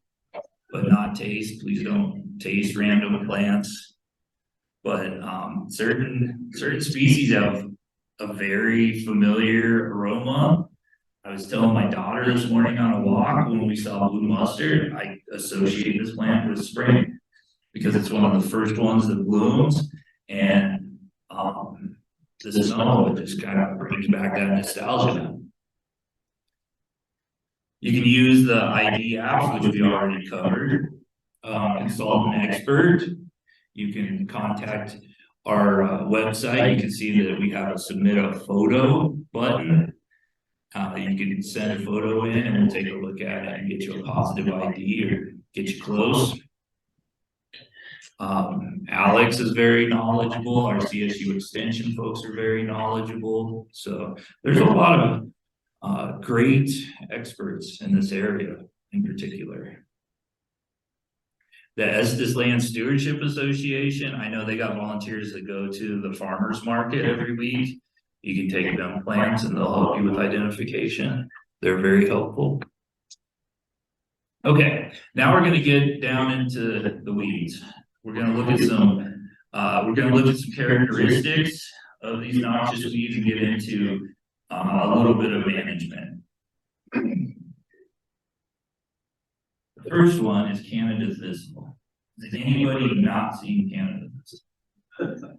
but not taste. Please don't taste random plants. But certain species have a very familiar aroma. I was telling my daughter this morning on a walk, when we saw blue mustard, I associate this plant with spring because it's one of the first ones that blooms, and the smell of it just kind of brings back that nostalgia. You can use the ID apps, which we already covered. Consult an expert. You can contact our website. You can see that we have a submit a photo button. You can send a photo in and we'll take a look at it and get you a positive ID or get you close. Alix is very knowledgeable. Our CSU Extension folks are very knowledgeable. So there's a lot of great experts in this area in particular. The Estes Land Stewardship Association, I know they got volunteers that go to the farmers market every week. You can take them plants and they'll help you with identification. They're very helpful. Okay, now we're going to get down into the weeds. We're going to look at some characteristics of these noxious weeds and get into a little bit of management. The first one is Canada thistle. Has anybody not seen Canada thistle?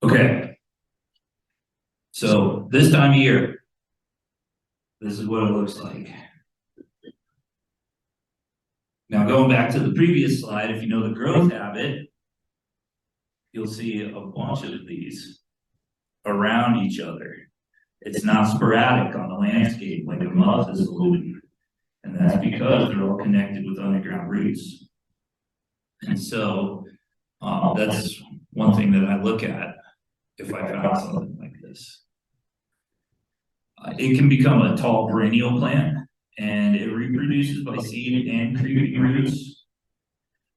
Okay. So this time of year, this is what it looks like. Now going back to the previous slide, if you know the growth habit, you'll see a bunch of these around each other. It's not sporadic on the landscape like a mud thistle, and that's because they're all connected with underground roots. And so that's one thing that I look at if I found something like this. It can become a tall perennial plant, and it reproduces by seed and creeping roots.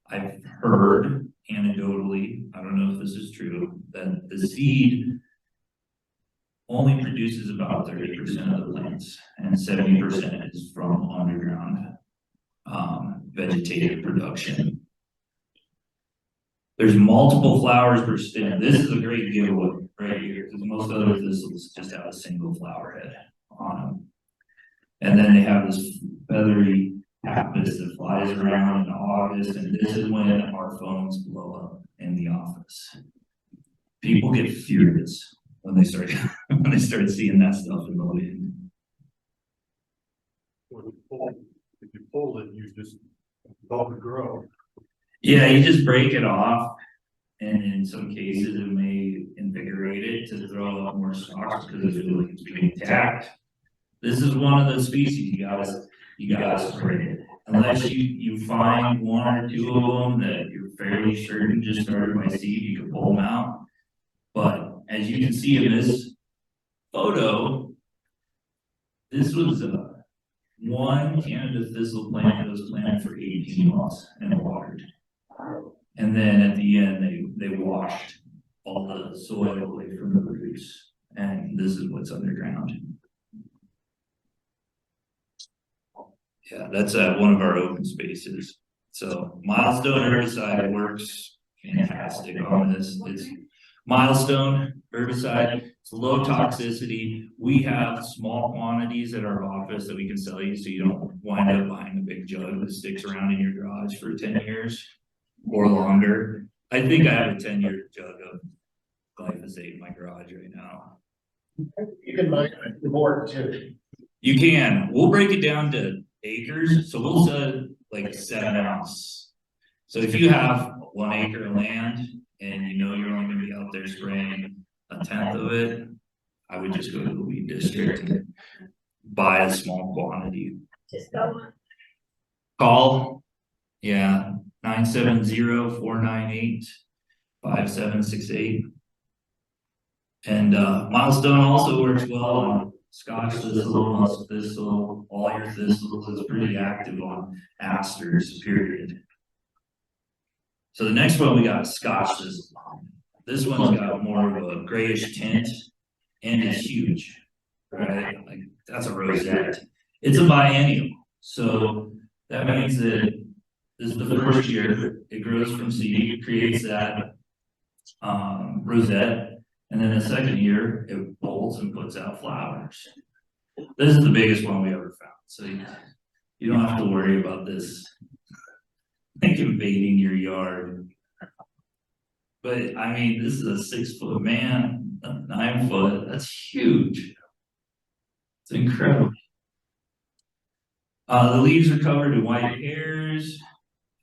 I've heard anecdotally, I don't know if this is true, that the seed only produces about 30% of the plants, and 70% is from underground vegetative production. There's multiple flowers per stem. This is a great giveaway right here, because most other thistles just have a single flower head on them. And then they have this feathery cactus that flies around in August, and this is when our phones blow up in the office. People get furious when they start seeing that stuff in the wind. If you pull it, you just help it grow. Yeah, you just break it off, and in some cases it may invigorate it to throw up more stalks because it feels like it's being attacked. This is one of those species you gotta spray it. Unless you find one or two of them that you're fairly certain just started by seed, you can pull them out. But as you can see in this photo, this was one Canada thistle plant that was planted for 18 months and watered. And then at the end, they washed all the soil away from the roots. And this is what's underground. Yeah, that's one of our open spaces. So Milestone herbicide works fantastic on this. It's Milestone herbicide. It's low toxicity. We have small quantities at our office that we can sell you, so you don't wind up buying a big jug that sticks around in your garage for 10 years or longer. I think I have a 10-year jug of glyphosate in my garage right now. You can buy the board too. You can. We'll break it down to acres, so we'll sell like 7 ounce. So if you have 1 acre of land and you know you're only going to be out there spraying 1/10 of it, I would just go to the weed district and buy a small quantity. Just go. Call, yeah, 970-498-5768. And Milestone also works well on Scotch thistle, musk thistle, all your thistles. Is pretty active on asters, period. So the next one we got is Scotch thistle. This one's got more of a grayish tint and it's huge, right? Like that's a rosette. It's a biennial. So that means that this is the first year it grows from seed, creates that rosette. And then the second year, it bolts and puts out flowers. This is the biggest one we ever found. So you don't have to worry about this like invading your yard. But I mean, this is a 6-foot man, a 9-foot. That's huge. It's incredible. The leaves are covered in white hairs.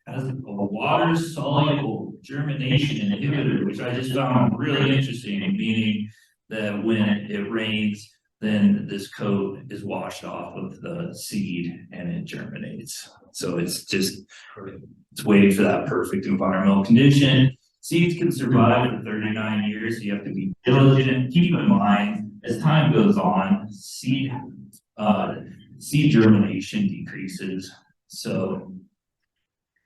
Has a water-soluble germination inhibitor, which I just found really interesting, meaning that when it rains, then this coat is washed off of the seed and it germinates. So it's waiting for that perfect environmental condition. Seeds can survive for 39 years. So you have to be diligent. Keep in mind, as time goes on, seed germination decreases. So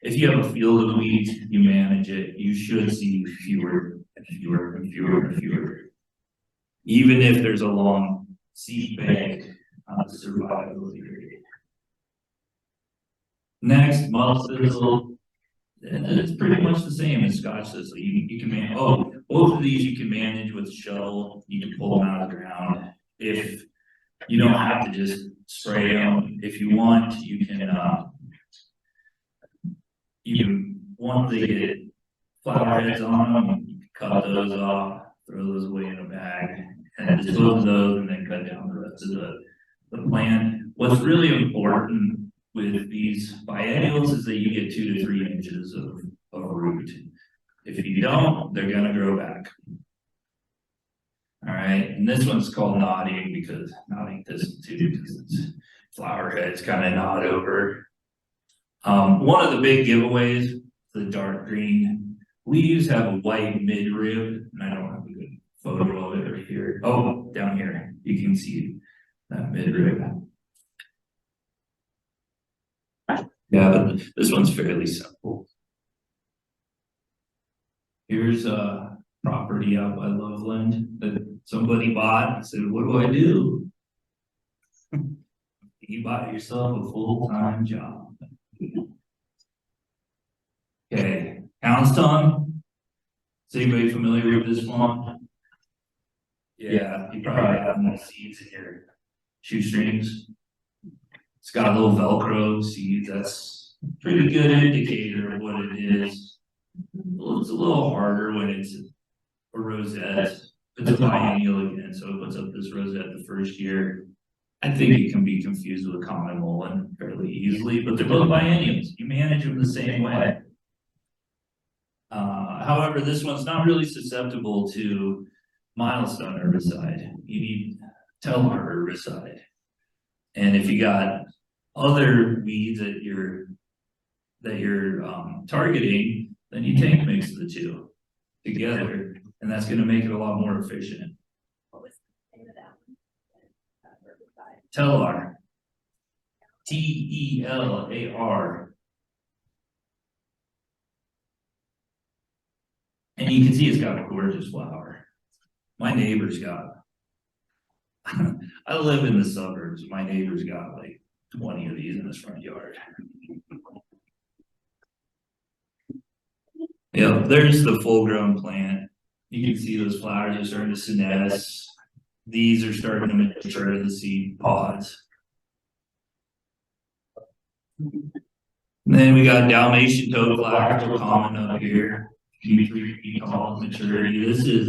if you have a field of wheat, you manage it, you should see fewer and fewer and fewer and fewer. Even if there's a long seed bank survivability rate. Next, musk thistle. It's pretty much the same as Scotch thistle. You can manage, both of these you can manage with a shovel. You can pull them out of the ground. If you don't have to just spray them, if you want, you can once they get flower heads on them, you can cut those off, throw those away in a bag, and dispose of those, and then cut down the rest of the plant. What's really important with these biennials is that you get 2 to 3 inches of root. If you don't, they're gonna grow back. All right, and this one's called nodding because its flower heads kind of nod over. One of the big giveaways, the dark green leaves have a white midrib, and I don't have a good photo of it right here. Oh, down here, you can see that mid-rib. Yeah, but this one's fairly simple. Here's a property out by Loveland that somebody bought and said, what do I do? You bought yourself a full-time job. Okay, Houndstone. Is anybody familiar with this one? Yeah, you probably have more seeds in your shoestrings. It's got a little Velcro seeds. That's a pretty good indicator of what it is. Well, it's a little harder when it's a rosette. It's a biennial again, so it puts up this rosette the first year. I think it can be confused with a common mullein fairly easily, but they're both biennials. You manage them the same way. However, this one's not really susceptible to milestone herbicide. You need Telar herbicide. And if you got other weeds that you're targeting, then you tank mix the two together, and that's going to make it a lot more efficient. What was the name of that one? Telar. Telar. And you can see it's got a gorgeous flower. My neighbor's got, I live in the suburbs. My neighbor's got like 20 of these in his front yard. Yeah, there's the full grown plant. You can see those flowers are starting to senesce. These are starting to mature in the seed pods. And then we got Dalmatian toadflax, real common up here. 3 feet tall maturity. This is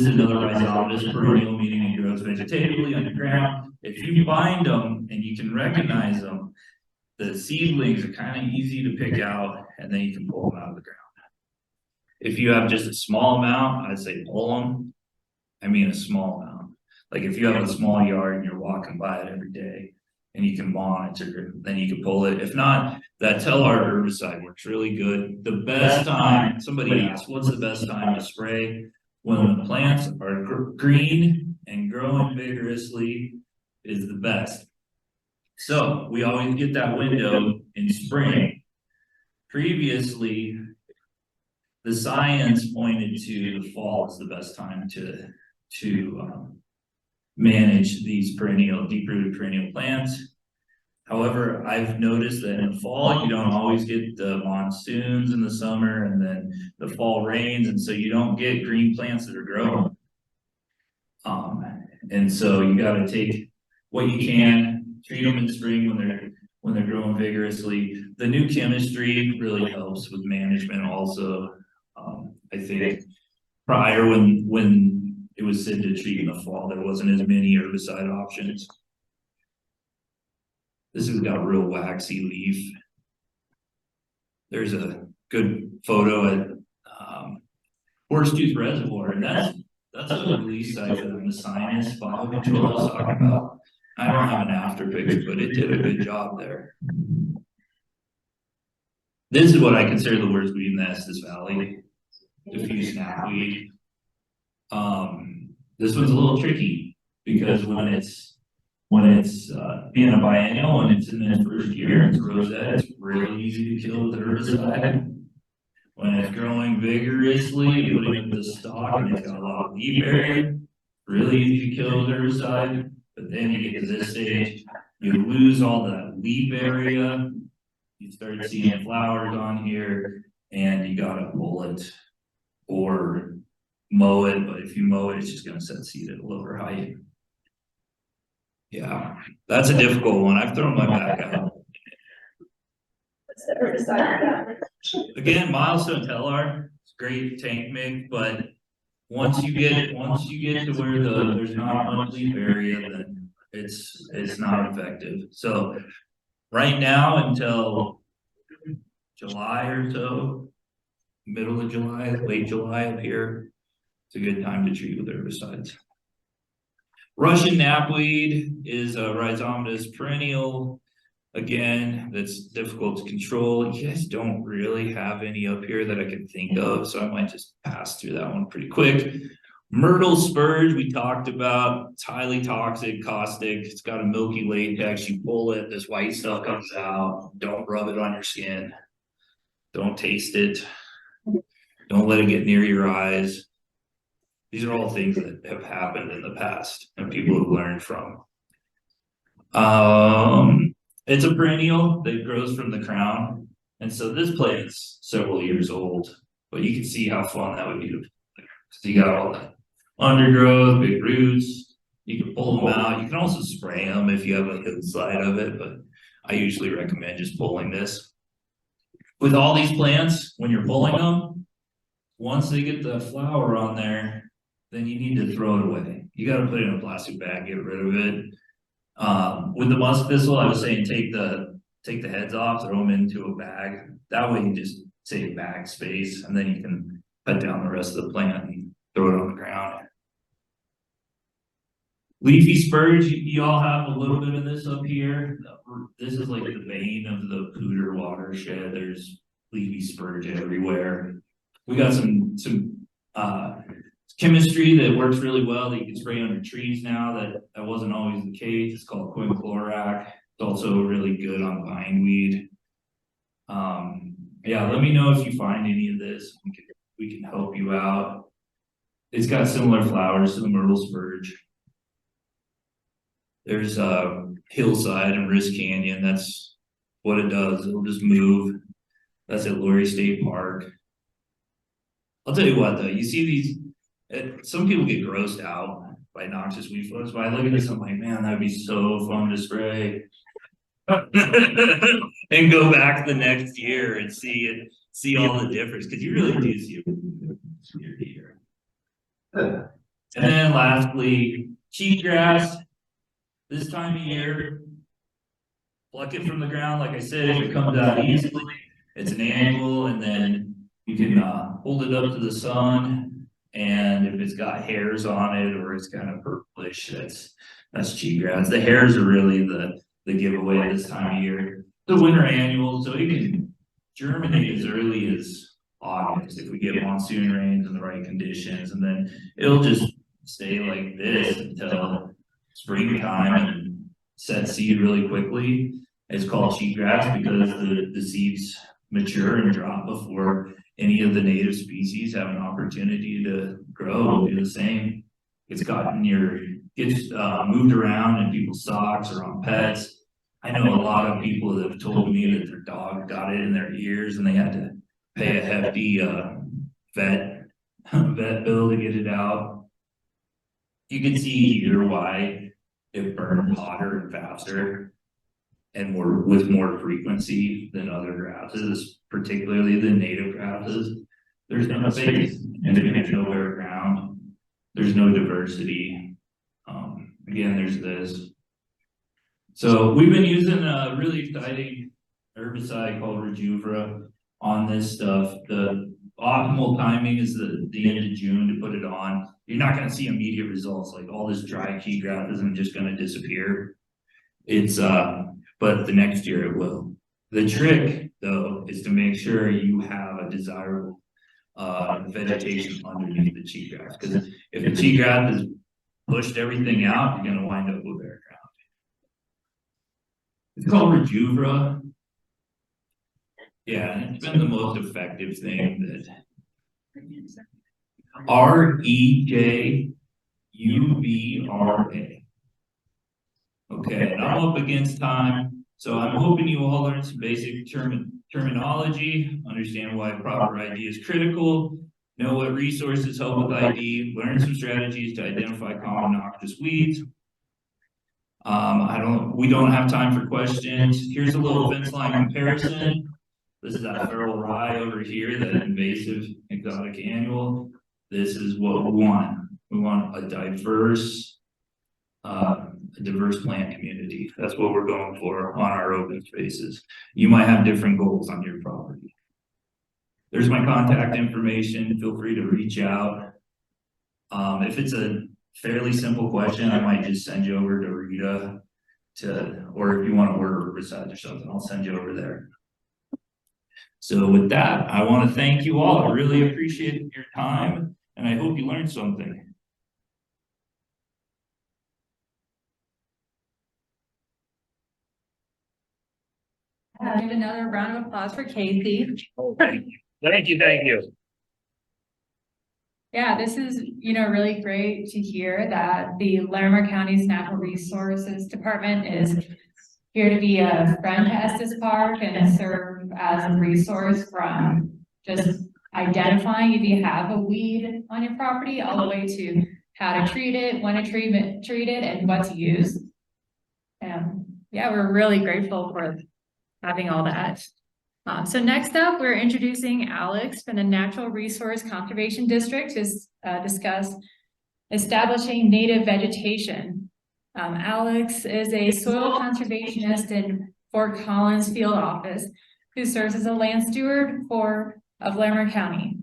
another rhizomatous perennial, meaning it grows vegetatively underground. If you find them and you can recognize them, the seedlings are kind of easy to pick out, and then you can pull them out of the ground. If you have just a small amount, I'd say pull them. I mean a small amount. Like if you have a small yard and you're walking by it every day and you can monitor, then you can pull it. If not, that Telar herbicide works really good. The best time, somebody asked, what's the best time to spray? When the plants are green and growing vigorously is the best. So we always get that window in spring. Previously, the science pointed to the fall as the best time to manage these perennial, deep-rooted perennial plants. However, I've noticed that in the fall, you don't always get the monsoons in the summer and then the fall rains, and so you don't get green plants that are growing. And so you got to take what you can, treat them in spring when they're growing vigorously. The new chemistry really helps with management also. I think prior when it was said to treat in the fall, there wasn't as many herbicide options. This has got real waxy leaf. There's a good photo at Horsetooth Reservoir, and that's a release site for the sinus file control I was talking about. I don't have an after picture, but it did a good job there. This is what I consider the worst weed in the Estes Valley. Diffuse snapweed. This one's a little tricky because when it's being a biennial, when it's in its first year and it's rosette, it's really easy to kill with herbicide. When it's growing vigorously, putting up the stalk and it's got a lot of leaf area, really easy to kill with herbicide. But then you get to this stage, you lose all that leaf area, you start seeing flowers on here, and you gotta pull it or mow it. But if you mow it, it's just gonna set seed at a lower height. Yeah, that's a difficult one. I've thrown my back out. What's the herbicide? Again, milestone Telar, it's great tank mix, but once you get to where there's not much leaf area, then it's not effective. So right now until July or so, middle of July, late July up here, it's a good time to treat with herbicides. Russian knapweed is a rhizomatous perennial. Again, that's difficult to control. You guys don't really have any up here that I can think of, so I might just pass through that one pretty quick. Myrtle spurge, we talked about. It's highly toxic, caustic. It's got a milky latex. You pull it, this white stuff comes out. Don't rub it on your skin. Don't taste it. Don't let it get near your eyes. These are all things that have happened in the past and people have learned from. It's a perennial that grows from the crown. And so this plant's several years old, but you can see how fun that would be. So you got all that undergrowth, big roots. You can pull them out. You can also spray them if you have a hillside of it, but I usually recommend just pulling this. With all these plants, when you're pulling them, once they get the flower on there, then you need to throw it away. You got to put it in a plastic bag, get rid of it. With the musk thistle, I was saying take the heads off, throw them into a bag. That way you just save bag space, and then you can cut down the rest of the plant and throw it on the ground. Leafy spurge, you all have a little bit of this up here. This is like the vein of the Poudre watershed. There's leafy spurge everywhere. We got some chemistry that works really well that you can spray under trees now. That wasn't always the case. It's called quinclorac. It's also really good on bindweed. Yeah, let me know if you find any of this. We can help you out. It's got similar flowers to the myrtle spurge. There's hillside and Risk Canyon. That's what it does. It'll just move. That's at Laurie State Park. I'll tell you what though, you see these, some people get grossed out by noxious weed floats, but I look at this, I'm like, man, that'd be so fun to spray. And go back the next year and see all the difference, because you really do see it here. And then lastly, cheatgrass. This time of year, pluck it from the ground. Like I said, if it comes out easily, it's an annual, and then you can hold it up to the sun. And if it's got hairs on it or it's kind of purplish, that's cheatgrass. The hairs are really the giveaway this time of year. The winter annual, so it can germinate as early as August if we get monsoon rains in the right conditions, and then it'll just stay like this until springtime and set seed really quickly. It's called cheatgrass because the seeds mature and drop before any of the native species have an opportunity to grow and do the same. It's gets moved around in people's socks or on pets. I know a lot of people that have told me that their dog got it in their ears and they had to pay a hefty vet bill to get it out. You can see here why it burned hotter and faster and with more frequency than other grasses, particularly the native grasses. There's no space and there's no bare ground. There's no diversity. Again, there's this. So we've been using a really exciting herbicide called Rejuvra on this stuff. The optimal timing is the end of June to put it on. You're not going to see immediate results. Like all this dry cheatgrass isn't just going to disappear. It's but the next year it will. The trick though is to make sure you have a desirable vegetation underneath the cheatgrass, because if the cheatgrass has pushed everything out, you're going to wind up with bare ground. It's called Rejuvra. Yeah, and it's been the most effective thing that REJUVRA. Okay, and I'm up against time, so I'm hoping you all learn some basic terminology, understand why proper ID is critical, know what resources help with ID, learn some strategies to identify common noxious weeds. We don't have time for questions. Here's a little fence line comparison. This is that feral rye over here, that invasive exotic annual. This is what we want. We want a diverse plant community. That's what we're going for on our open spaces. You might have different goals on your property. There's my contact information. Feel free to reach out. If it's a fairly simple question, I might just send you over to Rita or if you want to order herbicides or something, I'll send you over there. So with that, I want to thank you all. I really appreciate your time and I hope you learned something. Give another round of applause for Casey. Thank you. Yeah, this is, really great to hear that the Larimer County's Natural Resources Department is here to be a friend to Estes Park and serve as a resource from just identifying if you have a weed on your property, all the way to how to treat it, when to treat it, and what to use. And yeah, we're really grateful for having all that. So next up, we're introducing Alix from the Natural Resource Conservation District to discuss establishing native vegetation. Alix is a soil conservationist in Fort Collins field office who serves as a land steward of Larimer County.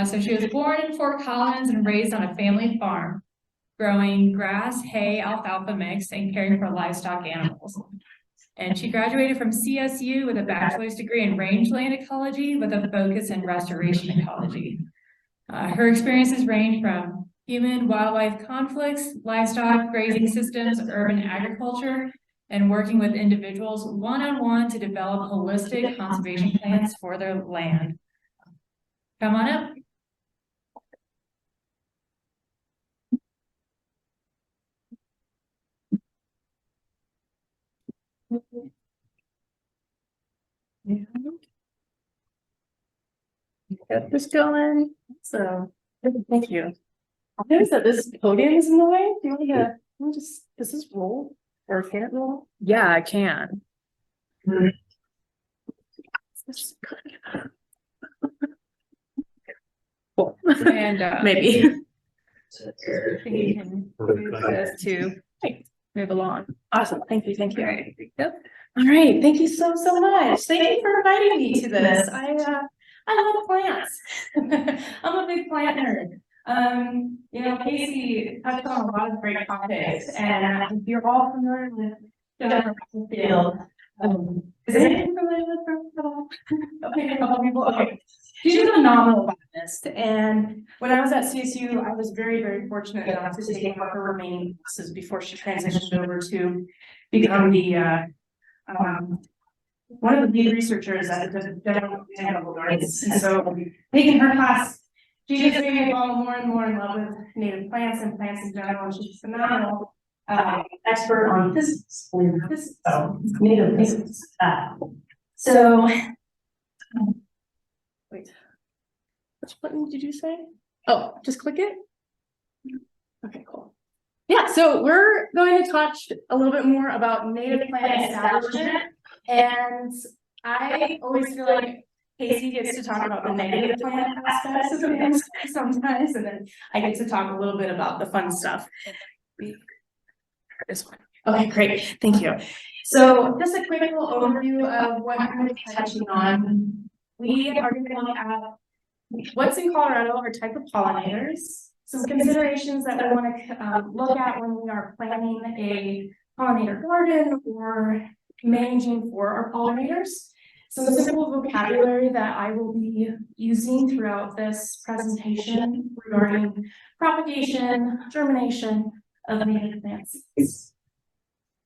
So she was born in Fort Collins and raised on a family farm, growing grass, hay, alfalfa mix, and caring for livestock animals. And she graduated from CSU with a bachelor's degree in rangeland ecology with a focus in restoration ecology. Her experiences range from human-wildlife conflicts, livestock grazing systems, urban agriculture, and working with individuals one-on-one to develop holistic conservation plans for their land. Come on up. Get this going. So, thank you. I noticed that this podium is in the way. Do you want to just, does this roll or can it roll? Yeah, I can. Cool. And maybe. You can use this to move along. Awesome. Thank you. Thank you. Yep. All right. Thank you so much. Thank you for inviting me to this. I love plants. I'm a big plant nerd. Casey touched on a lot of great topics, and if you're all familiar with Jennifer Field, is anyone familiar with her at all? Okay, a couple people. Okay. She's a phenomenal botanist, and when I was at CSU, I was very, very fortunate enough to take her remaining classes before she transitioned over to become the one of the lead researchers at the General Botanical Gardens. And so, taking her class, she just made me fall more and more in love with native plants and plants in general. She's a phenomenal expert on physics, native physics. Wait, which button did you say? Oh, just click it. Okay, cool. Yeah, so we're going to touch a little bit more about native plant establishment. And I always feel like Casey gets to talk about the negative plant aspects of things sometimes, and then I get to talk a little bit about the fun stuff. This one. Okay, great. Thank you. So just a quick little overview of what I'm going to be touching on. We are going to look at what's in Colorado are type of pollinators, some considerations that we want to look at when we are planning a pollinator garden or managing for our pollinators. Some simple vocabulary that I will be using throughout this presentation regarding propagation, germination of native plants.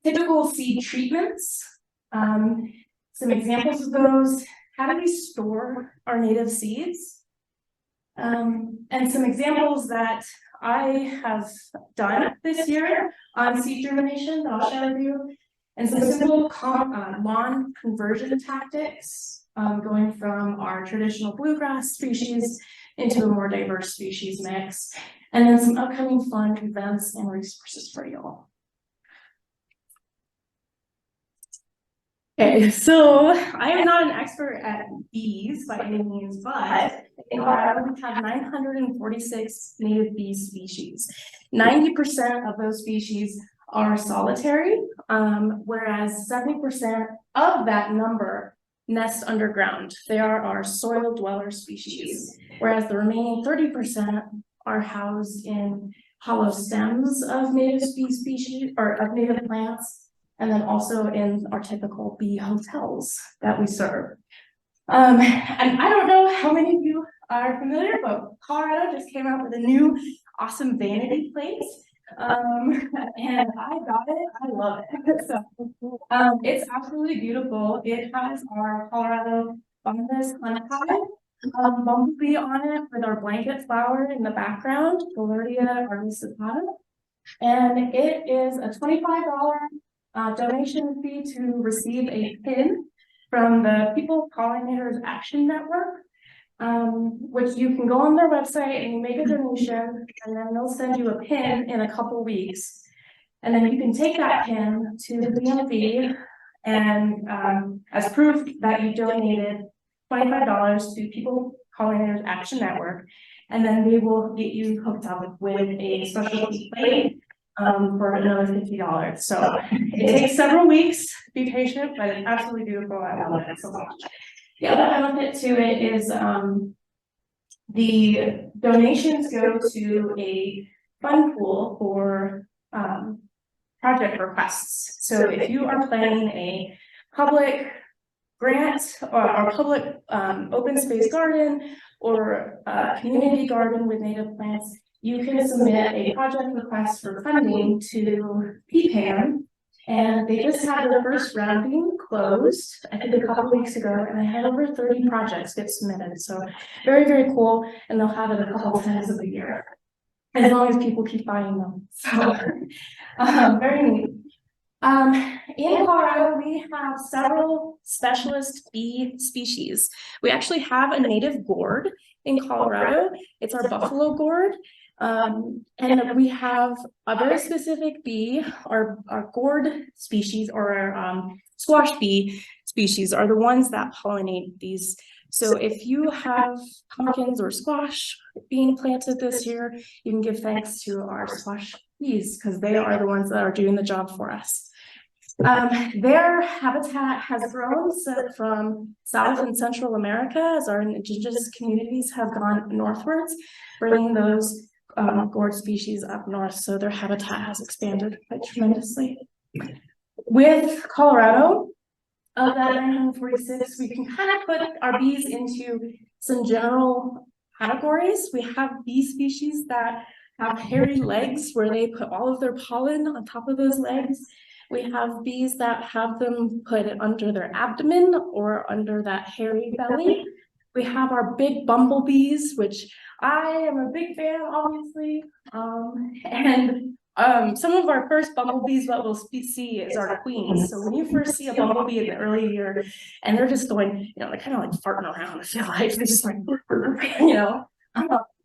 Typical seed treatments, some examples of those. How do we store our native seeds? And some examples that I have done this year on seed germination that I'll share with you. And some simple lawn conversion tactics, going from our traditional bluegrass species into a more diverse species mix, and then some upcoming fun events and resources for you all. Okay, so I am not an expert at bees by any means, but in Colorado we have 946 native bee species. 90% of those species are solitary, whereas 70% of that number nest underground. They are our soil dweller species, whereas the remaining 30% are housed in hollow stems of native species or of native plants, and then also in our typical bee hotels that we serve. And I don't know how many of you are familiar, but Colorado just came out with a new awesome vanity plate. And I got it. I love it. So, it's absolutely beautiful. It has our Colorado Bombas Honeypot, bumblebee on it with our blanket flower in the background, Gaillardia armiscipata. And it is a $25 donation fee to receive a pin from the People Pollinators Action Network, which you can go on their website and you make a donation, and then they'll send you a pin in a couple weeks. And then you can take that pin to the DMV and as proof that you donated $25 to People Pollinators Action Network. And then they will get you hooked up with a specialty plate for another $50. So it takes several weeks. Be patient, but it's absolutely beautiful. I love it so much. The other benefit to it is the donations go to a fund pool for project requests. So if you are planning a public grant or public open space garden or a community garden with native plants, you can submit a project request for funding to PPAM. And they just had their first rounding closed, I think a couple weeks ago, and they had over 30 projects get submitted. So very, very cool. And they'll have it a couple times of the year, as long as people keep buying them. So very neat. In Colorado, we have several specialist bee species. We actually have a native gourd in Colorado. It's our buffalo gourd. And we have a very specific bee, our gourd species, or our squash bee species are the ones that pollinate these. So if you have pumpkins or squash being planted this year, you can give thanks to our squash bees because they are the ones that are doing the job for us. Their habitat has grown from South and Central America as our indigenous communities have gone northwards, bringing those gourd species up north. So their habitat has expanded quite tremendously. With Colorado, of that 946, we can kind of put our bees into some general categories. We have bee species that have hairy legs where they put all of their pollen on top of those legs. We have bees that have them put it under their abdomen or under that hairy belly. We have our big bumblebees, which I am a big fan, obviously. Some of our first bumblebees, what we'll see is our queens. So when you first see a bumblebee in the early year, and they're just going, you know, they're kind of like farting around, I feel like they're just like, you know,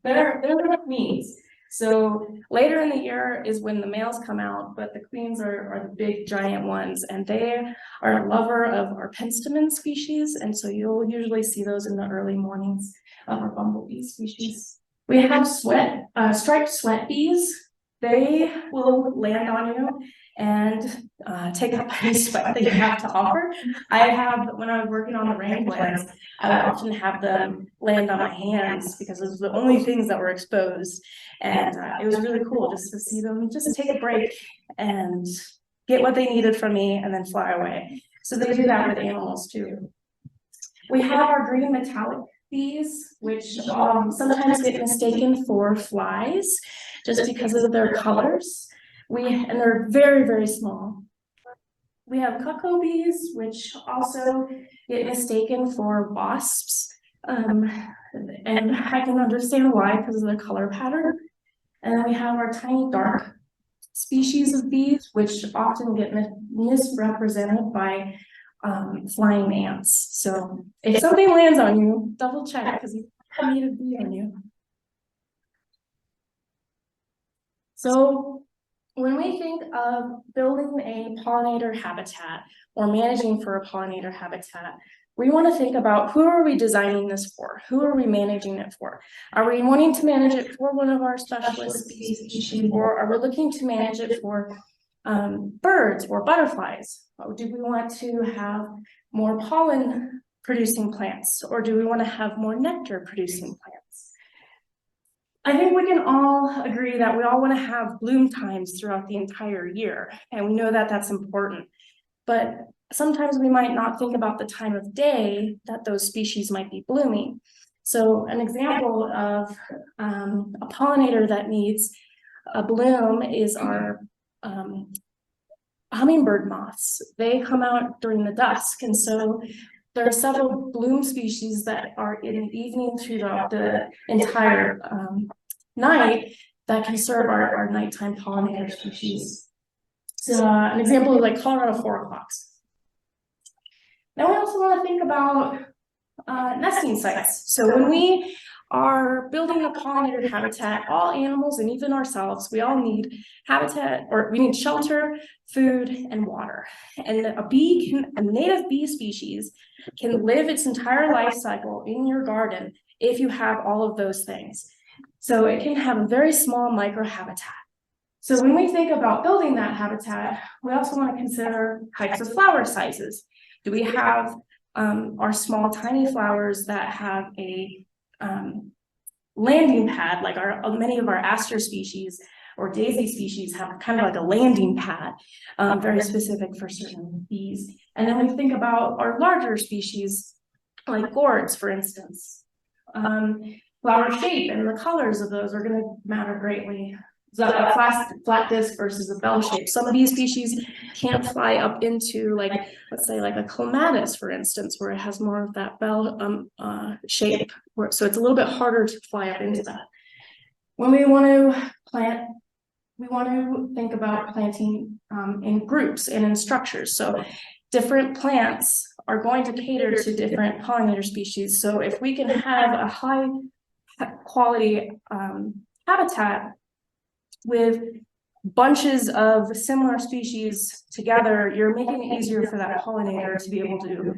they're the queens. So later in the year is when the males come out, but the queens are the big giant ones, and they are a lover of our penstemon species. And so you'll usually see those in the early mornings of our bumblebee species. We have striped sweat bees. They will land on you and take up any sweat that you have to offer. When I was working on the rain plants, I would often have them land on my hands because those were the only things that were exposed. And it was really cool just to see them just take a break and get what they needed from me and then fly away. So they do that with animals too. We have our green metallic bees, which sometimes get mistaken for flies just because of their colors. And they're very, very small. We have cuckoo bees, which also get mistaken for wasps. And I can understand why, because of the color pattern. And then we have our tiny dark species of bees, which often get misrepresented by flying ants. So if something lands on you, double check because you need a bee on you. So when we think of building a pollinator habitat or managing for a pollinator habitat, we want to think about who are we designing this for? Who are we managing it for? Are we wanting to manage it for one of our specialist species, or are we looking to manage it for birds or butterflies? Or do we want to have more pollen producing plants, or do we want to have more nectar producing plants? I think we can all agree that we all want to have bloom times throughout the entire year, and we know that that's important. But sometimes we might not think about the time of day that those species might be blooming. So an example of a pollinator that needs a bloom is our hummingbird moths. They come out during the dusk, and so there are several bloom species that are in the evening throughout the entire night that can serve our nighttime pollinator species. So an example is like Colorado 4 o'clocks. Now we also want to think about nesting sites. So when we are building a pollinator habitat, all animals and even ourselves, we all need habitat, or we need shelter, food, and water. And a native bee species can live its entire life cycle in your garden if you have all of those things. So it can have a very small microhabitat. So when we think about building that habitat, we also want to consider types of flower sizes. Do we have our small tiny flowers that have a landing pad, like many of our aster species or daisy species have kind of like a landing pad, very specific for certain bees. And then we think about our larger species, like gourds, for instance. Flower shape and the colors of those are going to matter greatly. So a flat disc versus a bell shape. Some of these species can't fly up into, like, let's say like a clematis, for instance, where it has more of that bell shape. So it's a little bit harder to fly up into that. When we want to plant, we want to think about planting in groups and in structures. So different plants are going to cater to different pollinator species. So if we can have a high quality habitat with bunches of similar species together, you're making it easier for that pollinator to be able to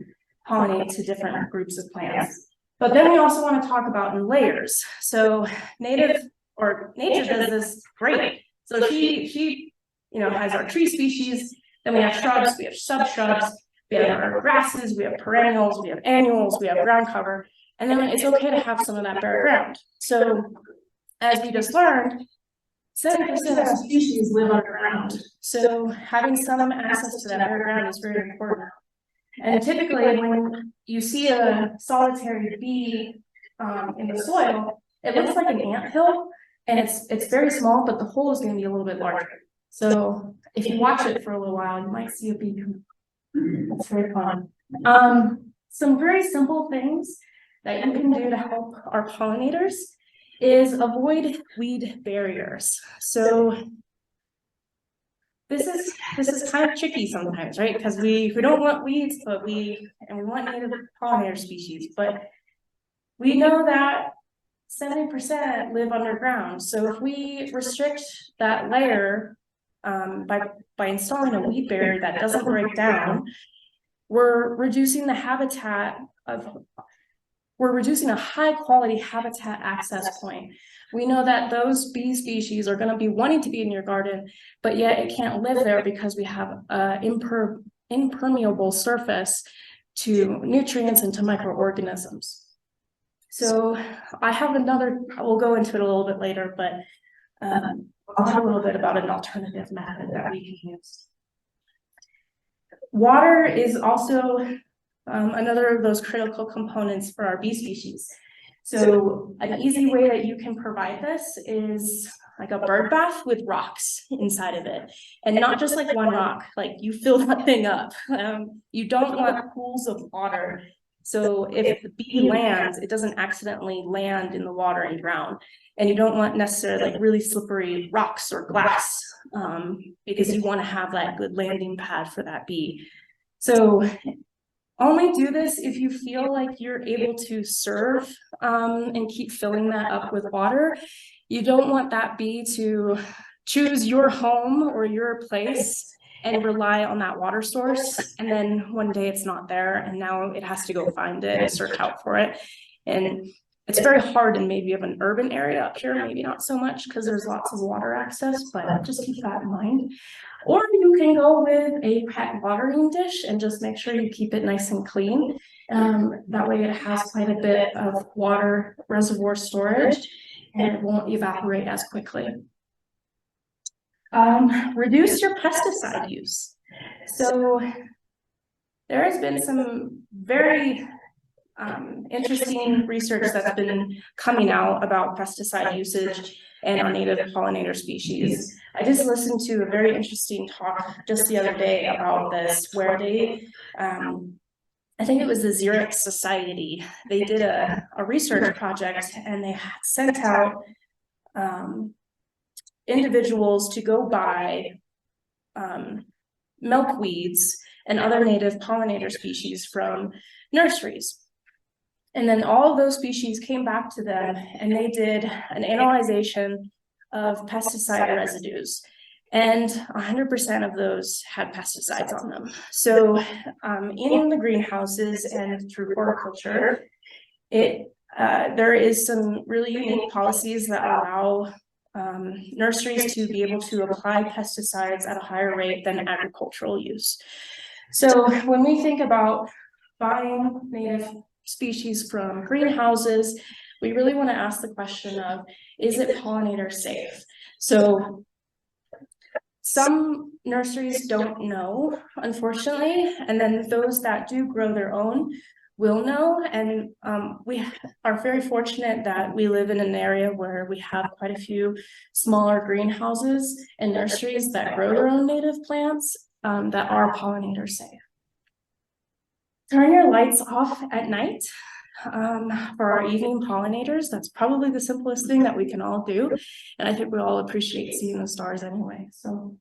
pollinate to different groups of plants. But then we also want to talk about in layers. So nature does this great. So she has our tree species, then we have shrubs, we have subshrubs, we have our grasses, we have perennials, we have annuals, we have ground cover, and then it's okay to have some of that bare ground. So as we just learned, 70% of species live underground. So having some access to that bare ground is very important. And typically when you see a solitary bee in the soil, it looks like an anthill, and it's very small, but the hole is going to be a little bit larger. So if you watch it for a little while, you might see a bee come. It's very fun. Some very simple things that you can do to help our pollinators is avoid weed barriers. So this is kind of tricky sometimes, right? Because we don't want weeds, but we want native pollinator species, but we know that 70% live underground. So if we restrict that layer by installing a weed barrier that doesn't break down, we're reducing the habitat we're reducing a high quality habitat access point. We know that those bee species are going to be wanting to be in your garden, but yet it can't live there because we have an impermeable surface to nutrients and to microorganisms. So we'll go into it a little bit later, but I'll talk a little bit about an alternative method that we can use. Water is also another of those critical components for our bee species. So an easy way that you can provide this is like a bird bath with rocks inside of it, and not just like one rock, like you fill that thing up. You don't want pools of water. So if the bee lands, it doesn't accidentally land in the water and drown. And you don't want necessarily like really slippery rocks or glass because you want to have that good landing pad for that bee. So only do this if you feel like you're able to serve and keep filling that up with water. You don't want that bee to choose your home or your place and rely on that water source, and then one day it's not there and now it has to go find it and search out for it. And it's very hard in maybe of an urban area up here, maybe not so much because there's lots of water access, but just keep that in mind. Or you can go with a pet watering dish and just make sure you keep it nice and clean. That way it has quite a bit of water reservoir storage and it won't evaporate as quickly. Reduce your pesticide use. So there has been some very interesting research that's been coming out about pesticide usage. and our native pollinator species. I just listened to a very interesting talk just the other day about this, where they, I think it was the Xeric Society, they did a research project, and they sent out individuals to go buy milkweeds and other native pollinator species from nurseries. And then all of those species came back to them, and they did an analyzation of pesticide residues. And 100% of those had pesticides on them. So in the greenhouses and through horticulture, there is some really unique policies that allow nurseries to be able to apply pesticides at a higher rate than agricultural use. So when we think about buying native species from greenhouses, we really want to ask the question of, is it pollinator safe? So some nurseries don't know, unfortunately, and then those that do grow their own will know. And we are very fortunate that we live in an area where we have quite a few smaller greenhouses and nurseries that grow their own native plants that are pollinator safe. Turn your lights off at night for our evening pollinators. That's probably the simplest thing that we can all do. And I think we all appreciate seeing the stars anyway. So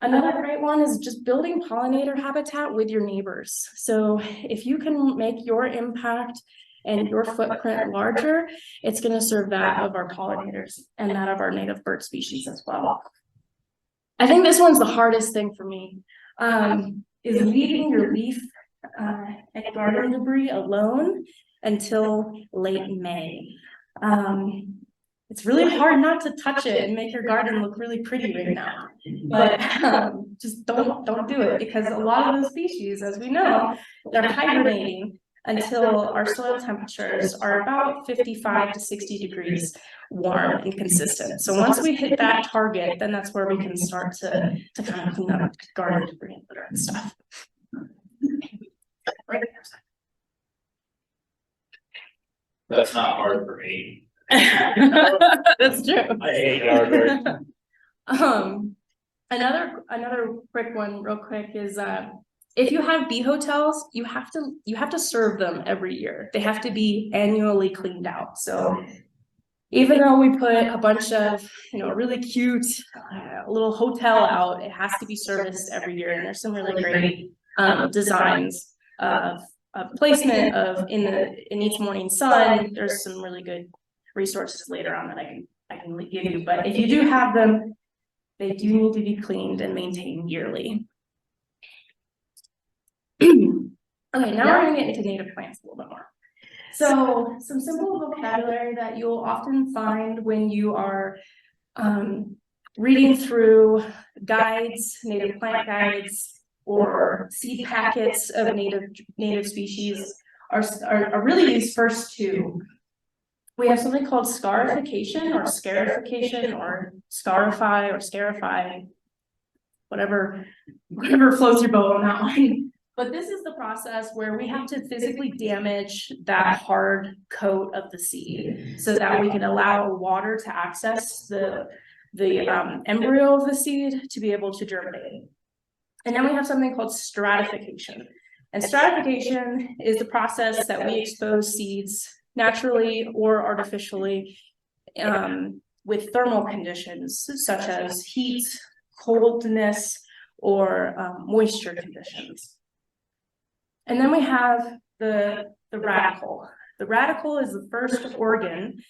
another great one is just building pollinator habitat with your neighbors. So if you can make your impact and your footprint larger, it's going to serve that of our pollinators and that of our native bird species as well. I think this one's the hardest thing for me, is leaving your leaf and garden debris alone until late May. It's really hard not to touch it and make your garden look really pretty right now, but just don't do it, because a lot of those species, as we know, they're hibernating until our soil temperatures are about 55 to 60 degrees warm and consistent. So once we hit that target, then that's where we can start to kind of clean up garden debris and litter and stuff. That's not hard for me. That's true. I hate yard work. Another quick one, real quick, is if you have bee hotels, you have to serve them every year. They have to be annually cleaned out. So even though we put a bunch of, really cute little hotel out, it has to be serviced every year. And there's some really great designs of placement of in each morning sun. There's some really good resources later on that I can give you. But if you do have them, they do need to be cleaned and maintained yearly. Okay, now we're going to get into native plants a little bit more. So some simple vocabulary that you'll often find when you are reading through guides, native plant guides, or seed packets of native species are really these first two. We have something called scarification or scarification or scarify or scarify, whatever floats your boat on that one. But this is the process where we have to physically damage that hard coat of the seed so that we can allow water to access the embryo of the seed to be able to germinate. And then we have something called stratification. And stratification is the process that we expose seeds naturally or artificially with thermal conditions such as heat, coldness, or moisture conditions. And then we have the radicle. The radicle is the first organ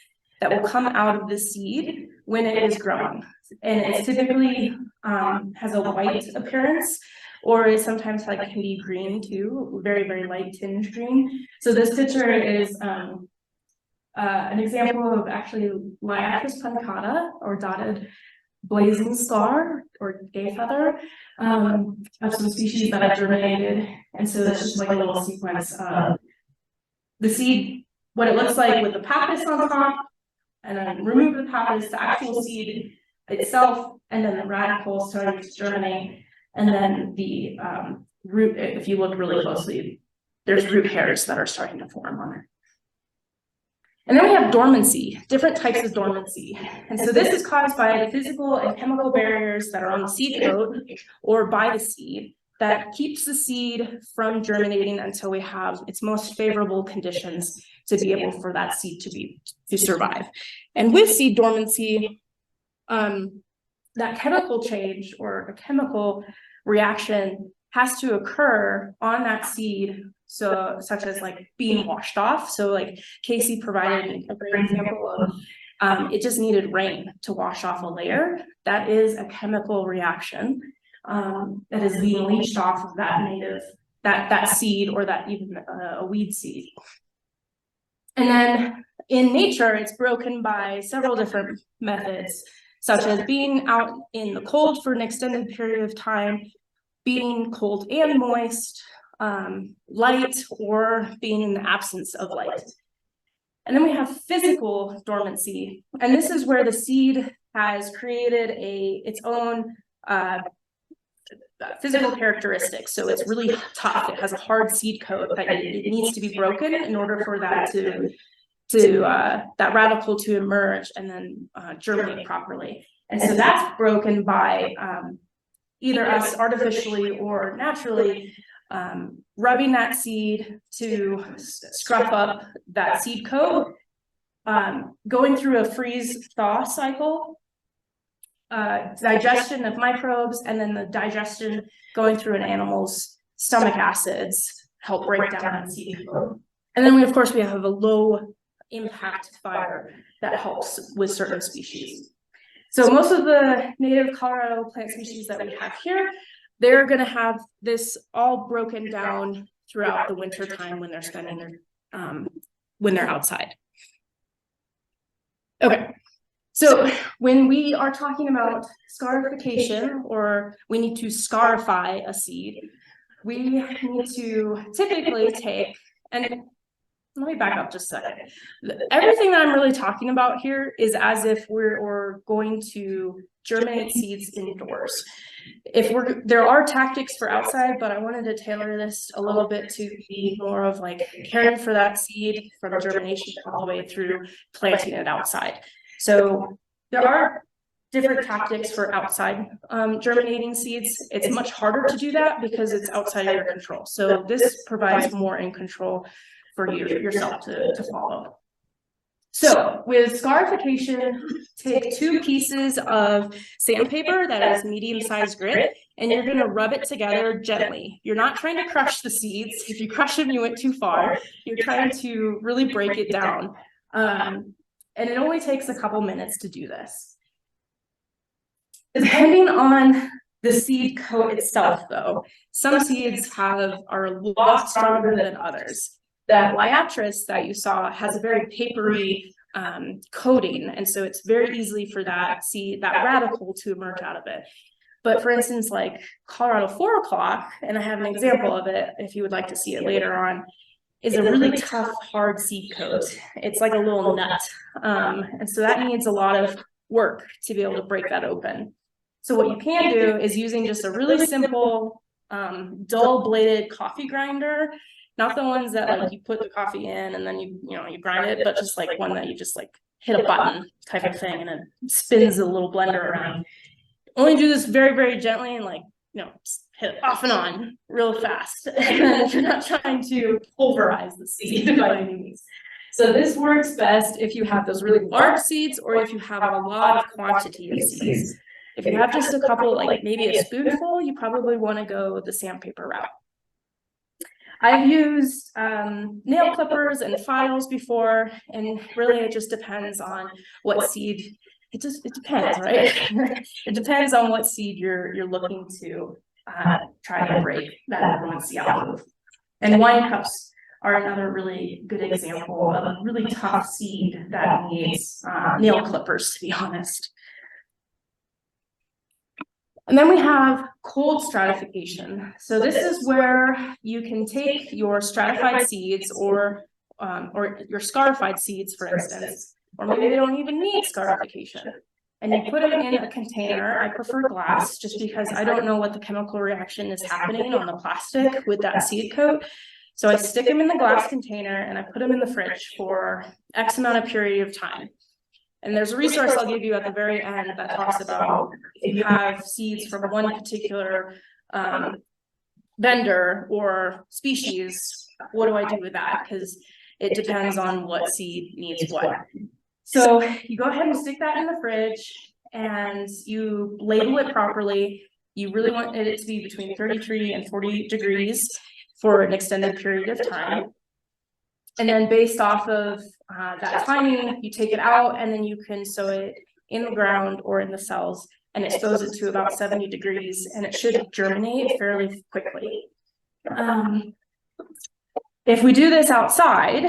that will come out of the seed when it is grown. And it typically has a white appearance, or it sometimes can be green too, very, very light tinge green. So this picture is an example of actually Liatris puncata, or dotted blazing star, or gay feather, of some species that have germinated. And so it's just like a little sequence of the seed, what it looks like with the pappus on top, and then remove the pappus, the actual seed itself, and then the radicle starting to germinate. And then the root, if you look really closely, there's root hairs that are starting to form on it. And then we have dormancy, different types of dormancy. And so this is caused by the physical and chemical barriers that are on the seed coat or by the seed that keeps the seed from germinating until we have its most favorable conditions to be able for that seed to survive. And with seed dormancy, that chemical change or a chemical reaction has to occur on that seed, so such as like being washed off. So like Casey provided a great example of it just needed rain to wash off a layer. That is a chemical reaction that is being leached off of that native that seed, or that even a weed seed. And then in nature, it's broken by several different methods, such as being out in the cold for an extended period of time, being cold and moist, light, or being in the absence of light. And then we have physical dormancy, and this is where the seed has created its own physical characteristics. So it's really tough. It has a hard seed coat that it needs to be broken in order for that that radical to emerge and then germinate properly. And so that's broken by either us artificially or naturally rubbing that seed to scruff up that seed coat, going through a freeze-thaw cycle, digestion of microbes, and then the digestion going through an animal's stomach acids help break down that seed coat. And then of course we have a low impact fire that helps with certain species. So most of the native Colorado plant species that we have here, they're going to have this all broken down throughout the winter time when they're spending their when they're outside. Okay. So when we are talking about scarification, or we need to scarify a seed, we need to typically take, and let me back up just a second. Everything that I'm really talking about here is as if we're going to germinate seeds indoors. There are tactics for outside, but I wanted to tailor this a little bit to be more of like caring for that seed from germination all the way through planting it outside. So there are different tactics for outside germinating seeds. It's much harder to do that because it's outside of your control. So this provides more in control for yourself to follow. So with scarification, take 2 pieces of sandpaper that is medium-sized grit, and you're going to rub it together gently. You're not trying to crush the seeds. If you crush them, you went too far. You're trying to really break it down. And it only takes a couple minutes to do this. Depending on the seed coat itself, though, some seeds are a lot stronger than others. That liatris that you saw has a very papery coating, and so it's very easy for that radical to emerge out of it. But for instance, like Colorado 4 o'clock, and I have an example of it if you would like to see it later on, is a really tough, hard seed coat. It's like a little nut. And so that needs a lot of work to be able to break that open. So what you can do is using just a really simple, dull bladed coffee grinder, not the ones that like you put the coffee in and then you grind it, but just like one that you just like hit a button type of thing and it spins a little blender around. Only do this very, very gently and like, hit it off and on real fast. And you're not trying to pulverize the seed by any means. So this works best if you have those really large seeds or if you have a lot of quantity of seeds. If you have just a couple, like maybe a spoonful, you probably want to go the sandpaper route. I've used nail clippers and files before, and really it just depends on what seed. It depends, right? It depends on what seed you're looking to try to break that dormancy out of. And wine cups are another really good example of a really tough seed that needs nail clippers, to be honest. And then we have cold stratification. So this is where you can take your stratified seeds or your scarified seeds, for instance, or maybe they don't even need scarification. And you put them in a container. I prefer glass just because I don't know what the chemical reaction is happening on the plastic with that seed coat. So I stick them in the glass container and I put them in the fridge for X amount of period of time. And there's a resource I'll give you at the very end that talks about if you have seeds from one particular vendor or species, what do I do with that? Because it depends on what seed needs what. So you go ahead and stick that in the fridge and you label it properly. You really want it to be between 33 and 40 degrees for an extended period of time. And then based off of that timing, you take it out and then you can sow it in the ground or in the cells and expose it to about 70 degrees and it should germinate fairly quickly. If we do this outside,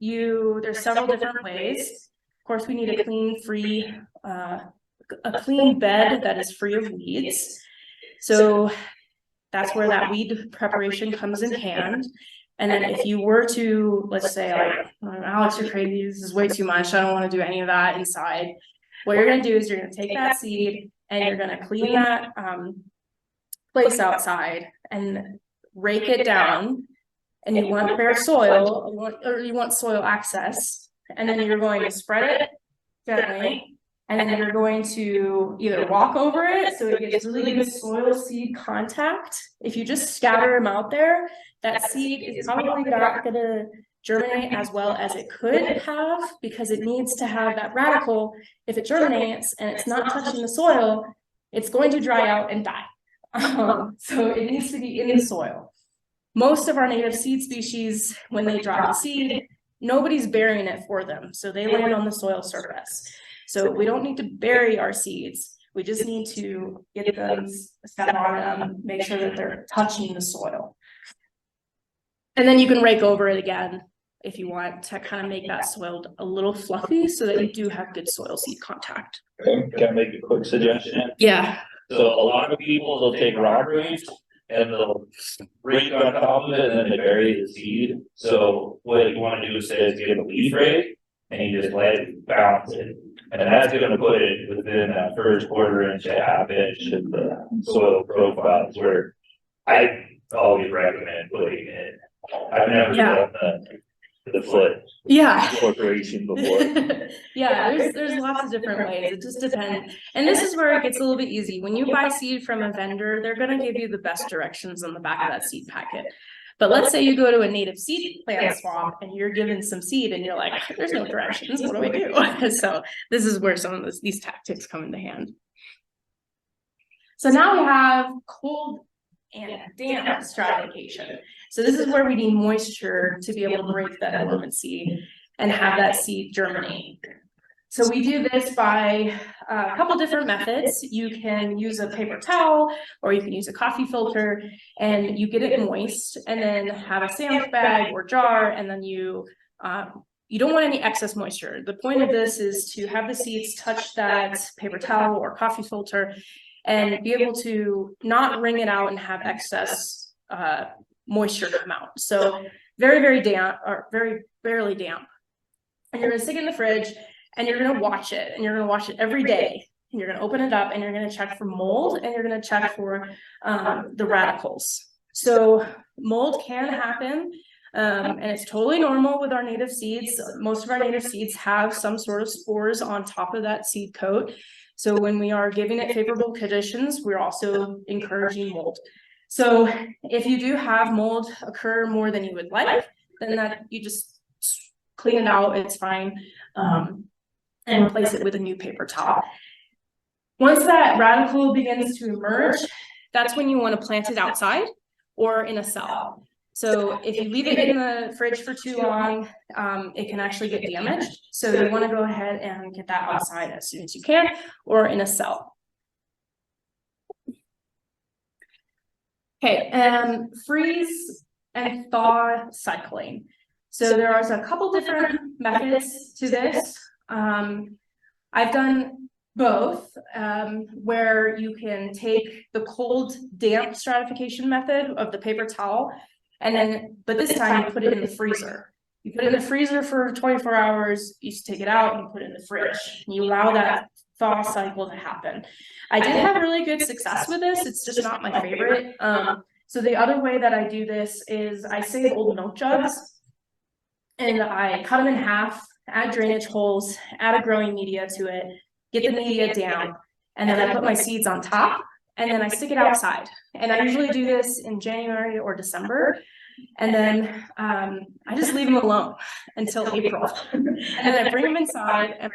there's several different ways. Of course, we need a clean bed that is free of weeds. So that's where that weed preparation comes in hand. And then if you were to, let's say, like, Alix, you're crazy, this is way too much, I don't want to do any of that inside. What you're going to do is you're going to take that seed and you're going to clean that place outside and rake it down. And you want bare soil, or you want soil access. And then you're going to spread it gently. And then you're going to either walk over it so it gets really good soil seed contact. If you just scatter them out there, that seed is probably not going to germinate as well as it could have because it needs to have that radicle. If it germinates and it's not touching the soil, it's going to dry out and die. So it needs to be in the soil. Most of our native seed species, when they drop the seed, nobody's burying it for them. So they land on the soil surface. So we don't need to bury our seeds. We just need to get them, step on them, make sure that they're touching the soil. And then you can rake over it again if you want to kind of make that soil a little fluffy so that you do have good soil seed contact. Can I make a quick suggestion? Yeah. So a lot of people, they'll take raw roots and they'll rake on top of it and then they bury the seed. So what you want to do is get a leaf rake and you just let it bounce it. And that's going to put it within that first quarter inch to half inch of the soil profiles where I always recommend putting it. I've never done the foot corporation before. Yeah, there's lots of different ways. It just depends. And this is where it gets a little bit easy. When you buy seed from a vendor, they're going to give you the best directions on the back of that seed packet. But let's say you go to a native seed plant swamp and you're given some seed and you're like, there's no directions. What do I do? So this is where some of these tactics come into hand. So now we have cold and damp stratification. So this is where we need moisture to be able to break that dormancy and have that seed germinate. So we do this by a couple different methods. You can use a paper towel or you can use a coffee filter and you get it moist and then have a sandbag or jar and then you don't want any excess moisture. The point of this is to have the seeds touch that paper towel or coffee filter and be able to not wring it out and have excess moisture come out. So very, very damp or very barely damp. And you're going to stick it in the fridge and you're going to watch it and you're going to watch it every day. And you're going to open it up and you're going to check for mold and you're going to check for the radicals. So mold can happen and it's totally normal with our native seeds. Most of our native seeds have some sort of spores on top of that seed coat. So when we are giving it favorable conditions, we're also encouraging mold. So if you do have mold occur more than you would like, then that you just clean it out, it's fine, and replace it with a new paper towel. Once that radical begins to emerge, that's when you want to plant it outside or in a cell. So if you leave it in the fridge for too long, it can actually get damaged. So you want to go ahead and get that outside as soon as you can or in a cell. Okay, freeze and thaw cycling. So there are a couple different methods to this. I've done both, where you can take the cold damp stratification method of the paper towel, and then, but this time you put it in the freezer. You put it in the freezer for 24 hours, you take it out and you put it in the fridge. And you allow that thaw cycle to happen. I did have really good success with this. It's just not my favorite. So the other way that I do this is I save old milk jugs and I cut them in half, add drainage holes, add a growing media to it, get the media down, and then I put my seeds on top, and then I stick it outside. And I usually do this in January or December. And then I just leave them alone until April. And then I bring them inside and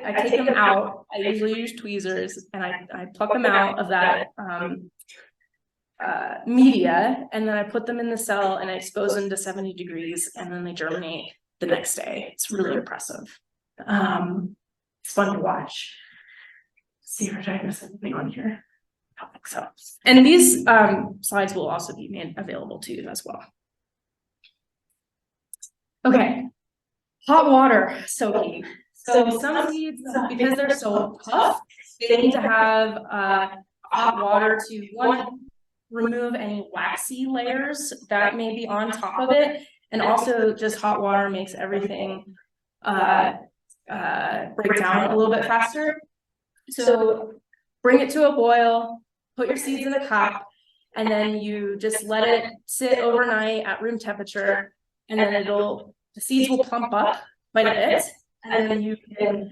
I take them out. I usually use tweezers and I pluck them out of that media, and then I put them in the cell and I expose them to 70 degrees, and then they germinate the next day. It's really impressive. It's fun to watch. See if I miss anything on here. I don't think so. And these slides will also be made available to you as well. Okay, hot water soaking. So some seeds, because they're so tough, they need to have hot water to remove any waxy layers that may be on top of it, and also just hot water makes everything break down a little bit faster. So bring it to a boil, put your seeds in a cup, and then you just let it sit overnight at room temperature, and then the seeds will plump up quite a bit, and then you can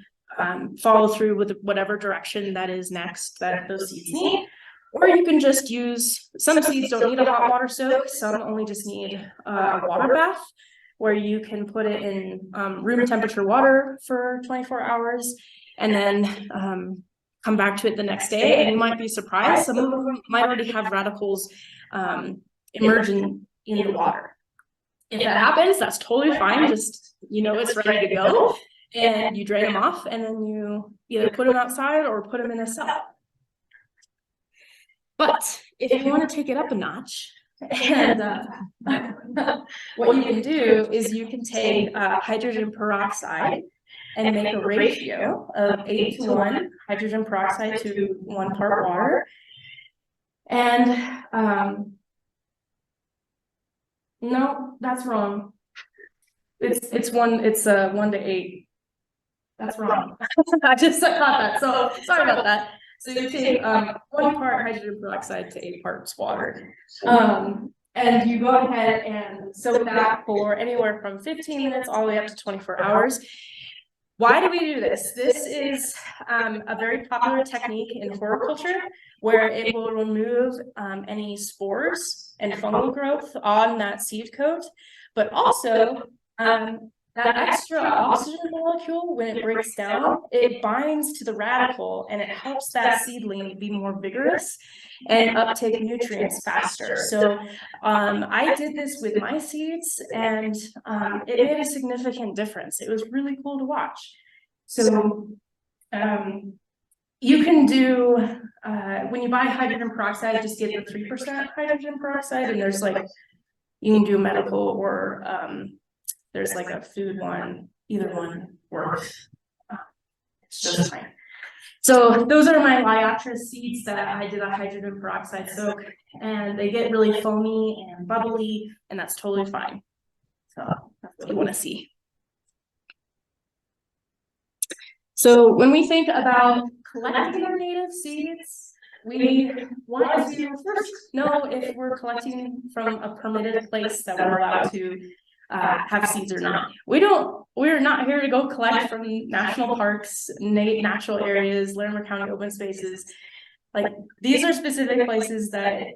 follow through with whatever direction that is next that those seeds need. Or you can just use, some seeds don't need a hot water soak, some only just need a water bath, where you can put it in room temperature water for 24 hours, and then come back to it the next day, and you might be surprised. Some of them might already have radicals emerge in the water. If that happens, that's totally fine. Just, it's ready to go, and you drain them off, and then you either put them outside or put them in a cell. But if you want to take it up a notch, and what you can do is you can take hydrogen peroxide and make a ratio of 8:1 hydrogen peroxide to 1 part water. And no, that's wrong. It's 1 to 8. That's wrong. I just caught that. So sorry about that. So you take 1 part hydrogen peroxide to 8 parts water. And you go ahead and soak that for anywhere from 15 minutes all the way up to 24 hours. Why do we do this? This is a very popular technique in horticulture, where it will remove any spores and fungal growth on that seed coat, but also that extra oxygen molecule, when it breaks down, it binds to the radical and it helps that seedling be more vigorous and uptake nutrients faster. So I did this with my seeds, and it made a significant difference. It was really cool to watch. So you can do, when you buy hydrogen peroxide, just get the 3% hydrogen peroxide, and there's you can do medical or there's a food one, either one works. It's just fine. So those are my Larimer seeds that I did a hydrogen peroxide soak, and they get really foamy and bubbly, and that's totally fine. So that's what you want to see. So when we think about collecting our native seeds, we want to first know if we're collecting from a permitted place that we're allowed to have seeds or not. We're not here to go collect from national parks, natural areas, Larimer County open spaces. These are specific places that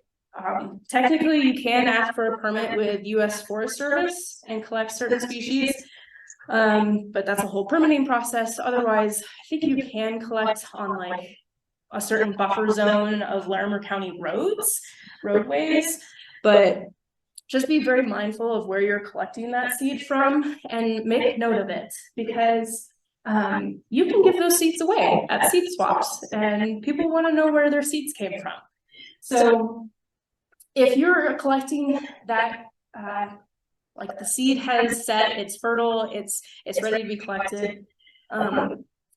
technically you can ask for a permit with U.S. Forest Service and collect certain species, but that's a whole permitting process. Otherwise, I think you can collect on a certain buffer zone of Larimer County roadways, but just be very mindful of where you're collecting that seed from and make note of it, because you can give those seeds away at seed swaps, and people want to know where their seeds came from. So if you're collecting that, the seed has set, it's fertile, it's ready to be collected.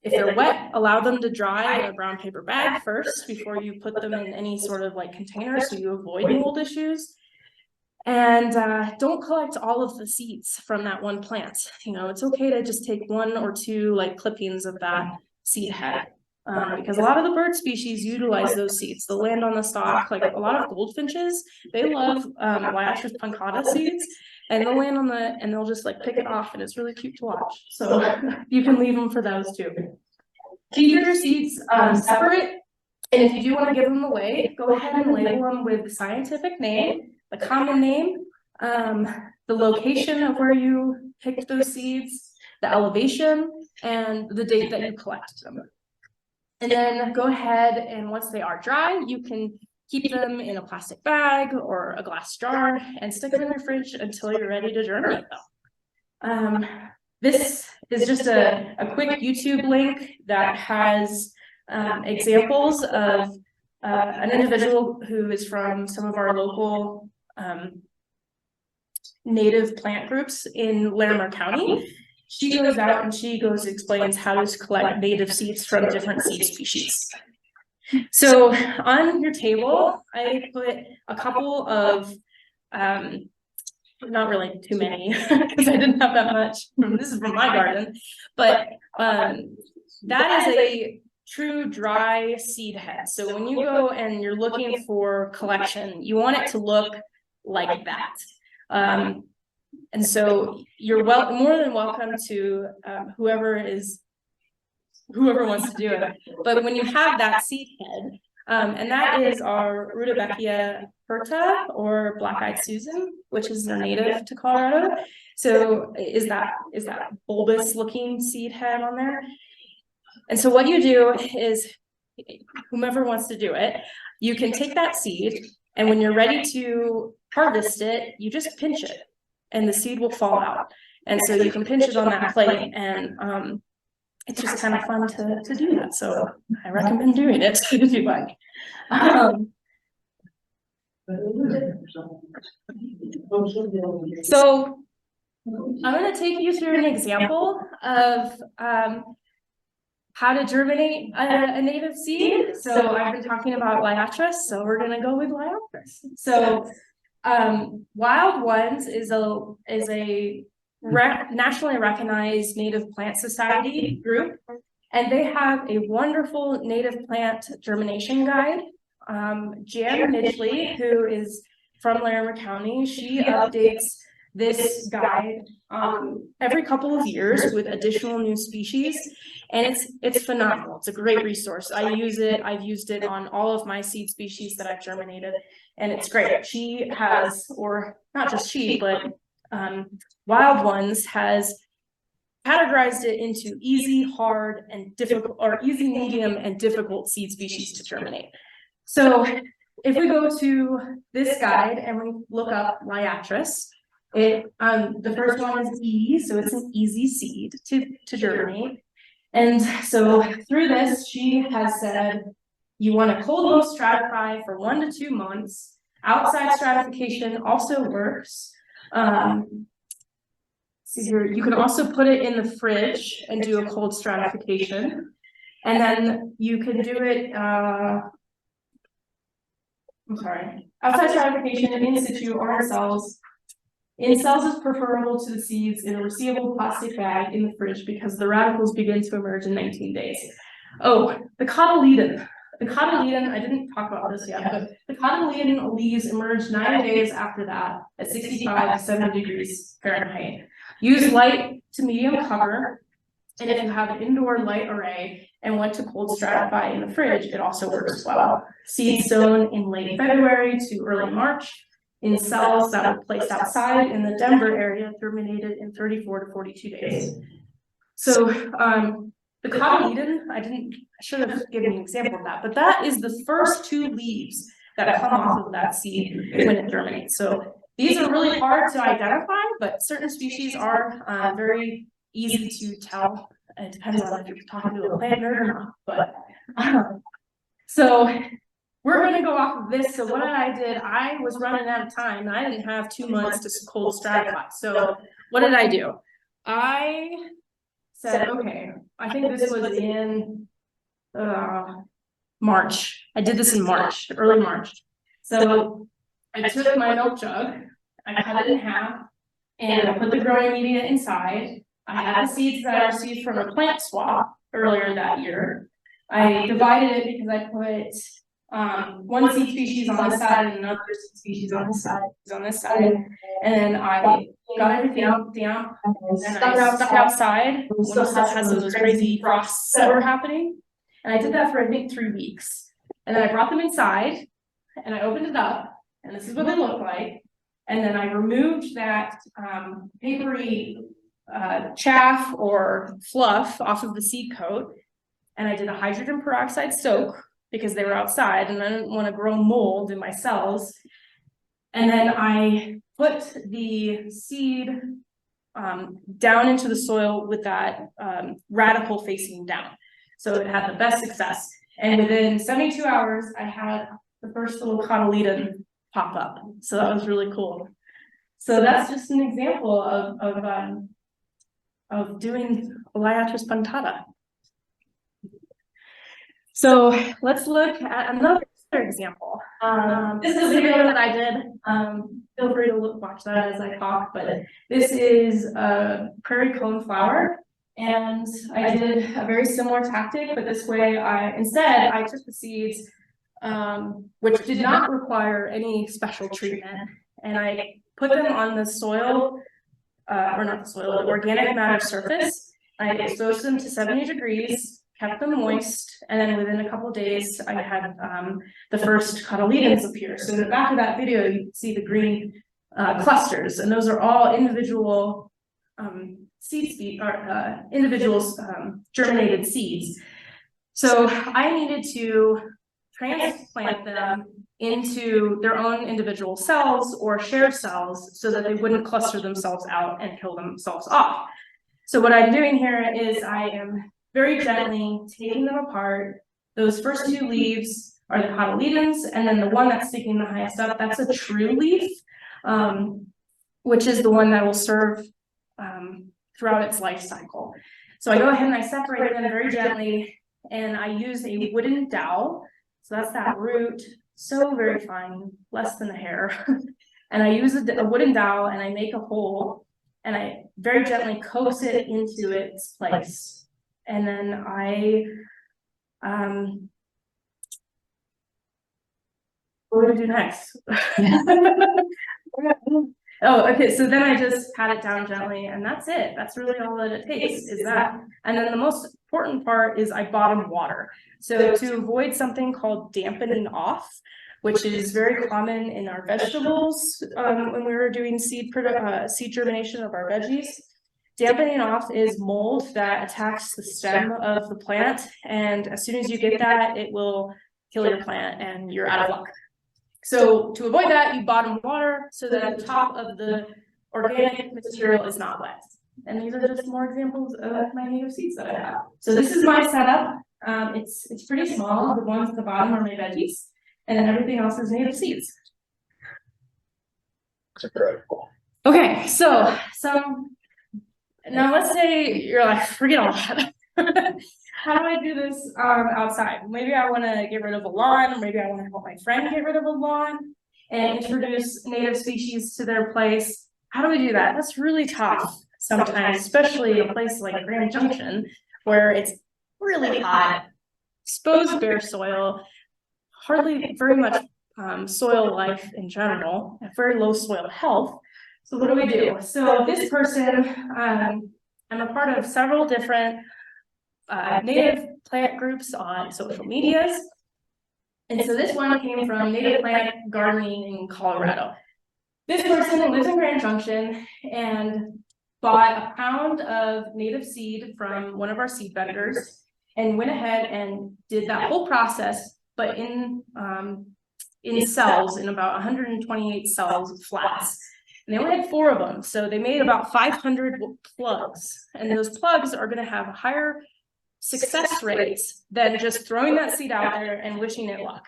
If they're wet, allow them to dry in a brown paper bag first before you put them in any sort of container, so you avoid mold issues. And don't collect all of the seeds from that one plant. It's okay to just take 1 or 2 clippings of that seed head. Because a lot of the bird species utilize those seeds. They'll land on the stalk, like a lot of goldfinches, they love Liatris puncata seeds, and they'll land on and they'll just like pick it off, and it's really cute to watch. So you can leave them for those too. Keep your seeds separate, and if you do want to give them away, go ahead and label them with the scientific name, the common name, the location of where you picked those seeds, the elevation, and the date that you collected them. And then go ahead, and once they are dry, you can keep them in a plastic bag or a glass jar and stick them in your fridge until you're ready to germinate them. This is just a quick YouTube link that has examples of an individual who is from some of our local native plant groups in Larimer County. She goes out and explains how to collect native seeds from different seed species. So on your table, I put a couple of, not really too many, because I didn't have that much. This is from my garden, but that is a true dry seed head. So when you go and you're looking for collection, you want it to look like that. And so you're more than welcome to whoever wants to do it. But when you have that seed head, and that is our Rudbeckia hirta, or black-eyed Susan, which is native to Colorado. So is that bulbous looking seed head on there? And so what you do is, whomever wants to do it, you can take that seed, and when you're ready to harvest it, you just pinch it, and the seed will fall out. And so you can pinch it on that plate, and it's just kind of fun to do that. So I recommend doing it if you like. So I'm going to take you through an example of how to germinate a native seed. So I've been talking about Liatris, so we're going to go with Liatris. So Wild Ones is a nationally recognized native plant society group, and they have a wonderful native plant germination guide. Jan Midgley, who is from Larimer County, she updates this guide every couple of years with additional new species, and it's phenomenal. It's a great resource. I've used it on all of my seed species that I've germinated, and it's great. She has, or not just she, but Wild Ones has categorized it into easy, hard, and difficult, or easy, medium, and difficult seed species to germinate. So if we go to this guide and we look up Liatris, the first one is E, so it's an easy seed to germinate. And so through this, she has said you want to cold low stratify for 1 to 2 months. Outside stratification also works. See here, you can also put it in the fridge and do a cold stratification. And then you can do it, outside stratification in situ or in cells. In cells is preferable to the seeds in a resealable plastic bag in the fridge because the radicals begin to emerge in 19 days. Oh, the cotyledon. The cotyledon, I didn't talk about this yet, but the cotyledon leaves emerge 9 days after that at 65 to 70 degrees Fahrenheit. Use light to medium cover, and if you have an indoor light array and want to cold stratify in the fridge, it also works well. Seeds sown in late February to early March. In cells that were placed outside in the Denver area, germinated in 34 to 42 days. So the cotyledon, I should have given an example of that, but that is the first 2 leaves that come off of that seed when it germinates. So these are really hard to identify, but certain species are very easy to tell. It depends on if you're talking to a plant nerd or not, but so we're going to go off of this. So what I did, I was running out of time, and I didn't have 2 months to cold stratify. So what did I do? I said, okay, I think this was in March. I did this in March, early March. So I took my milk jug, I cut it in half, and I put the growing media inside. I had the seeds that I received from a plant swap earlier that year. I divided it because I put one seed species on this side and another seed species on this side, and then I got everything out damp and I stuck it outside when it still has some of those crazy frosts that were happening. And I did that for I think 3 weeks. And then I brought them inside and I opened it up, and this is what they look like. And then I removed that papery chaff or fluff off of the seed coat, and I did a hydrogen peroxide soak because they were outside and I didn't want to grow mold in my cells. And then I put the seed down into the soil with that radical facing down. So it had the best success. And within 72 hours, I had the first little cotyledon pop up. So that was really cool. So that's just an example of doing Liatris punctata. So let's look at another example. This is a video that I did. Feel free to watch that as I talk, but this is a prairie coneflower. And I did a very similar tactic, but this way instead I took the seeds, which did not require any special treatment, and I put them on the soil, or not the soil, the organic matter surface. I exposed them to 70 degrees, kept them moist, and then within a couple of days, I had the first cotyledons appear. So in the back of that video, you can see the green clusters, and those are all individual germinated seeds. So I needed to transplant them into their own individual cells or shared cells so that they wouldn't cluster themselves out and kill themselves off. So what I'm doing here is I am very gently taking them apart. Those first 2 leaves are the cotyledons, and then the one that's sticking the highest up, that's a true leaf, which is the one that will serve throughout its life cycle. So I go ahead and I separate them very gently, and I use a wooden dowel. So that's that root, so very fine, less than a hair. And I use a wooden dowel and I make a hole and I very gently coax it into its place. And then what do I do next? Oh, okay, so then I just pat it down gently and that's it. That's really all that it takes is that. And then the most important part is I bottom water. So to avoid something called dampening off, which is very common in our vegetables when we were doing seed germination of our veggies. Dampening off is mold that attacks the stem of the plant, and as soon as you get that, it will kill your plant and you're out of luck. So to avoid that, you bottom water so that the top of the organic material is not wet. And these are just more examples of my native seeds that I have. So this is my setup. It's pretty small. The ones at the bottom are my veggies, and then everything else is native seeds. It's incredible. Okay, so now let's say you're like, forget all that. How do I do this outside? Maybe I want to get rid of a lawn, or maybe I want to help my friend get rid of a lawn and introduce native species to their place. How do we do that? That's really tough sometimes, especially a place like Grand Junction, where it's really hot, exposed bare soil, hardly very much soil life in general, very low soil health. So what do we do? So this person, I'm a part of several different native plant groups on social medias. And so this one came from Native Plant Gardening in Colorado. This person lives in Grand Junction and bought a pound of native seed from one of our seed vendors and went ahead and did that whole process, but in cells, in about 128 cells of flats. And they only had 4 of them, so they made about 500 plugs, and those plugs are going to have higher success rates than just throwing that seed out there and wishing it luck.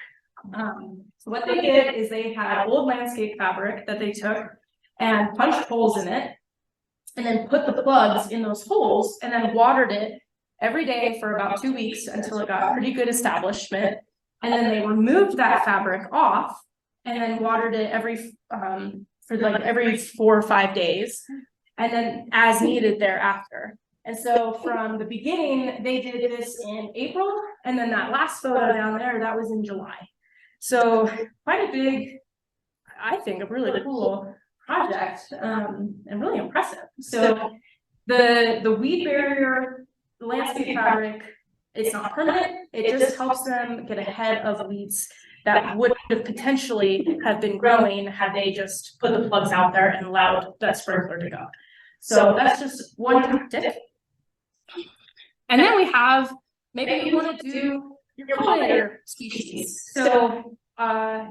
So what they did is they had old landscape fabric that they took and punched holes in it, and then put the plugs in those holes, and then watered it every day for about 2 weeks until it got pretty good establishment. And then they removed that fabric off and then watered it every 4 or 5 days, and then as needed thereafter. And so from the beginning, they did this in April, and then that last photo down there, that was in July. So quite a big, I think, a really cool project, and really impressive. So the weed barrier, the landscape fabric, it's not permanent. It just helps them get ahead of weeds that would have potentially have been growing had they just put the plugs out there and allowed that sprinkler to go. So that's just one tactic. And then we have, maybe you want to do your pollinator species. So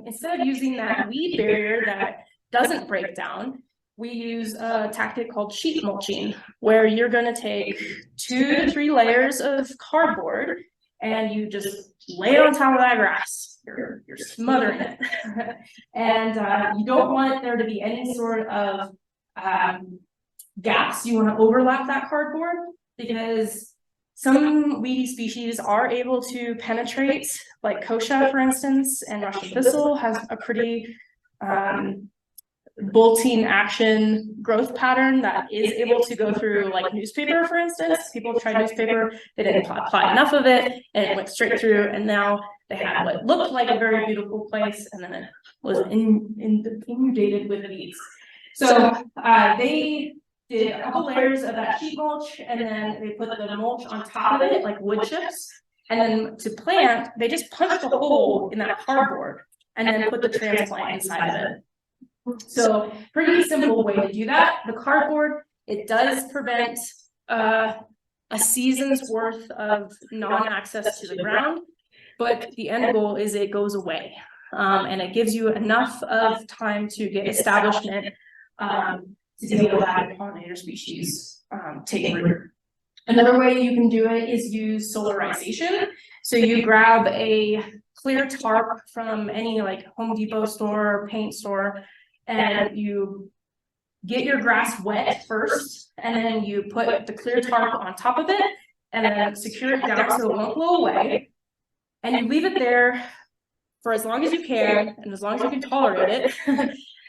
instead of using that weed barrier that doesn't break down, we use a tactic called sheet mulching, where you're going to take 2 to 3 layers of cardboard and you just lay it on top of that grass. You're smothering it. And you don't want there to be any sort of gaps. You want to overlap that cardboard, because some weedy species are able to penetrate, like kochia, for instance, and Russian thistle has a pretty bolting action growth pattern that is able to go through, like newspaper, for instance. People tried newspaper, they didn't apply enough of it, and it went straight through, and now they had what looked like a very beautiful place, and then it was inundated with weeds. So they did a couple layers of that sheet mulch, and then they put the mulch on top of it, like wood chips. And then to plant, they just punched a hole in that cardboard and then put the transplant inside of it. So pretty simple way to do that. The cardboard, it does prevent a season's worth of non-access to the ground, but the end goal is it goes away. And it gives you enough of time to get establishment to be able to have pollinator species take root. Another way you can do it is use solarization. So you grab a clear tarp from any like Home Depot store or paint store, and you get your grass wet first, and then you put the clear tarp on top of it, and then secure it down so it won't blow away. And you leave it there for as long as you can, and as long as you can tolerate it,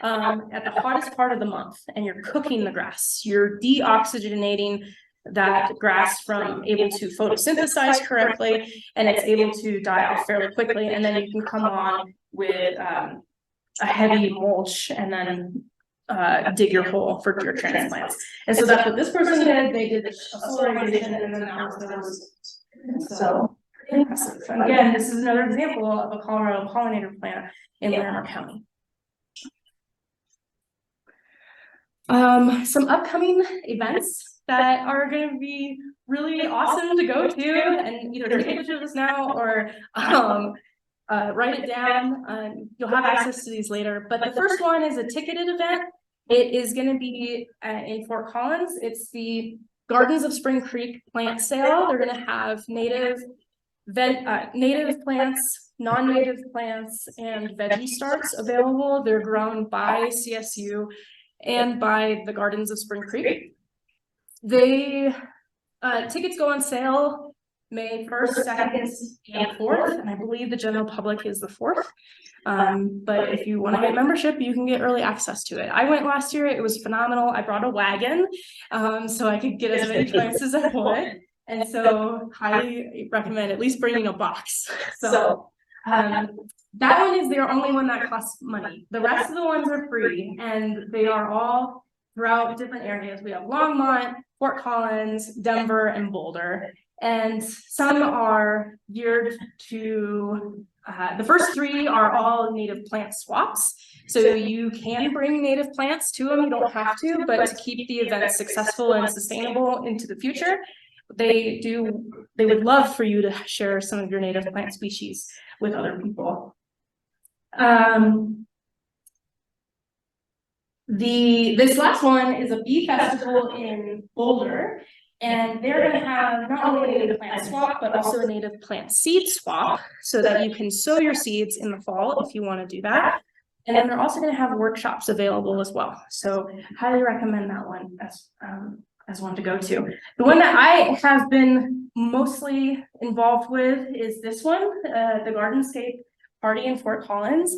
at the hottest part of the month, and you're cooking the grass. You're deoxygenating that grass from able to photosynthesize correctly, and it's able to die off fairly quickly, and then you can come on with a heavy mulch and then dig your hole for your transplants. And so that's what this person did. They did a solarization, and then that was the result. So impressive. And again, this is another example of a Colorado pollinator plant in Larimer County. Some upcoming events that are going to be really awesome to go to, and either take pictures of this now or write it down. You'll have access to these later, but the first one is a ticketed event. It is going to be in Fort Collins. It's the Gardens of Spring Creek plant sale. They're going to have native plants, non-native plants, and veggie starts available. They're grown by CSU and by the Gardens of Spring Creek. They tickets go on sale May 1st, 2nd, and 4th, and I believe the general public is the 4th. But if you want to get membership, you can get early access to it. I went last year, it was phenomenal. I brought a wagon, so I could get as many plants as I would. And so highly recommend at least bringing a box. So that one is their only one that costs money. The rest of the ones are free, and they are all throughout different areas. We have Longmont, Fort Collins, Denver, and Boulder. And some are geared to, the first 3 are all native plant swaps. So you can bring native plants to them, you don't have to, but to keep the event successful and sustainable into the future, they would love for you to share some of your native plant species with other people. This last one is a bee festival in Boulder, and they're going to have not only a native plant swap, but also a native plant seed swap, so that you can sow your seeds in the fall if you want to do that. And then they're also going to have workshops available as well. So highly recommend that one as one to go to. The one that I have been mostly involved with is this one, the Gardenscape Party in Fort Collins.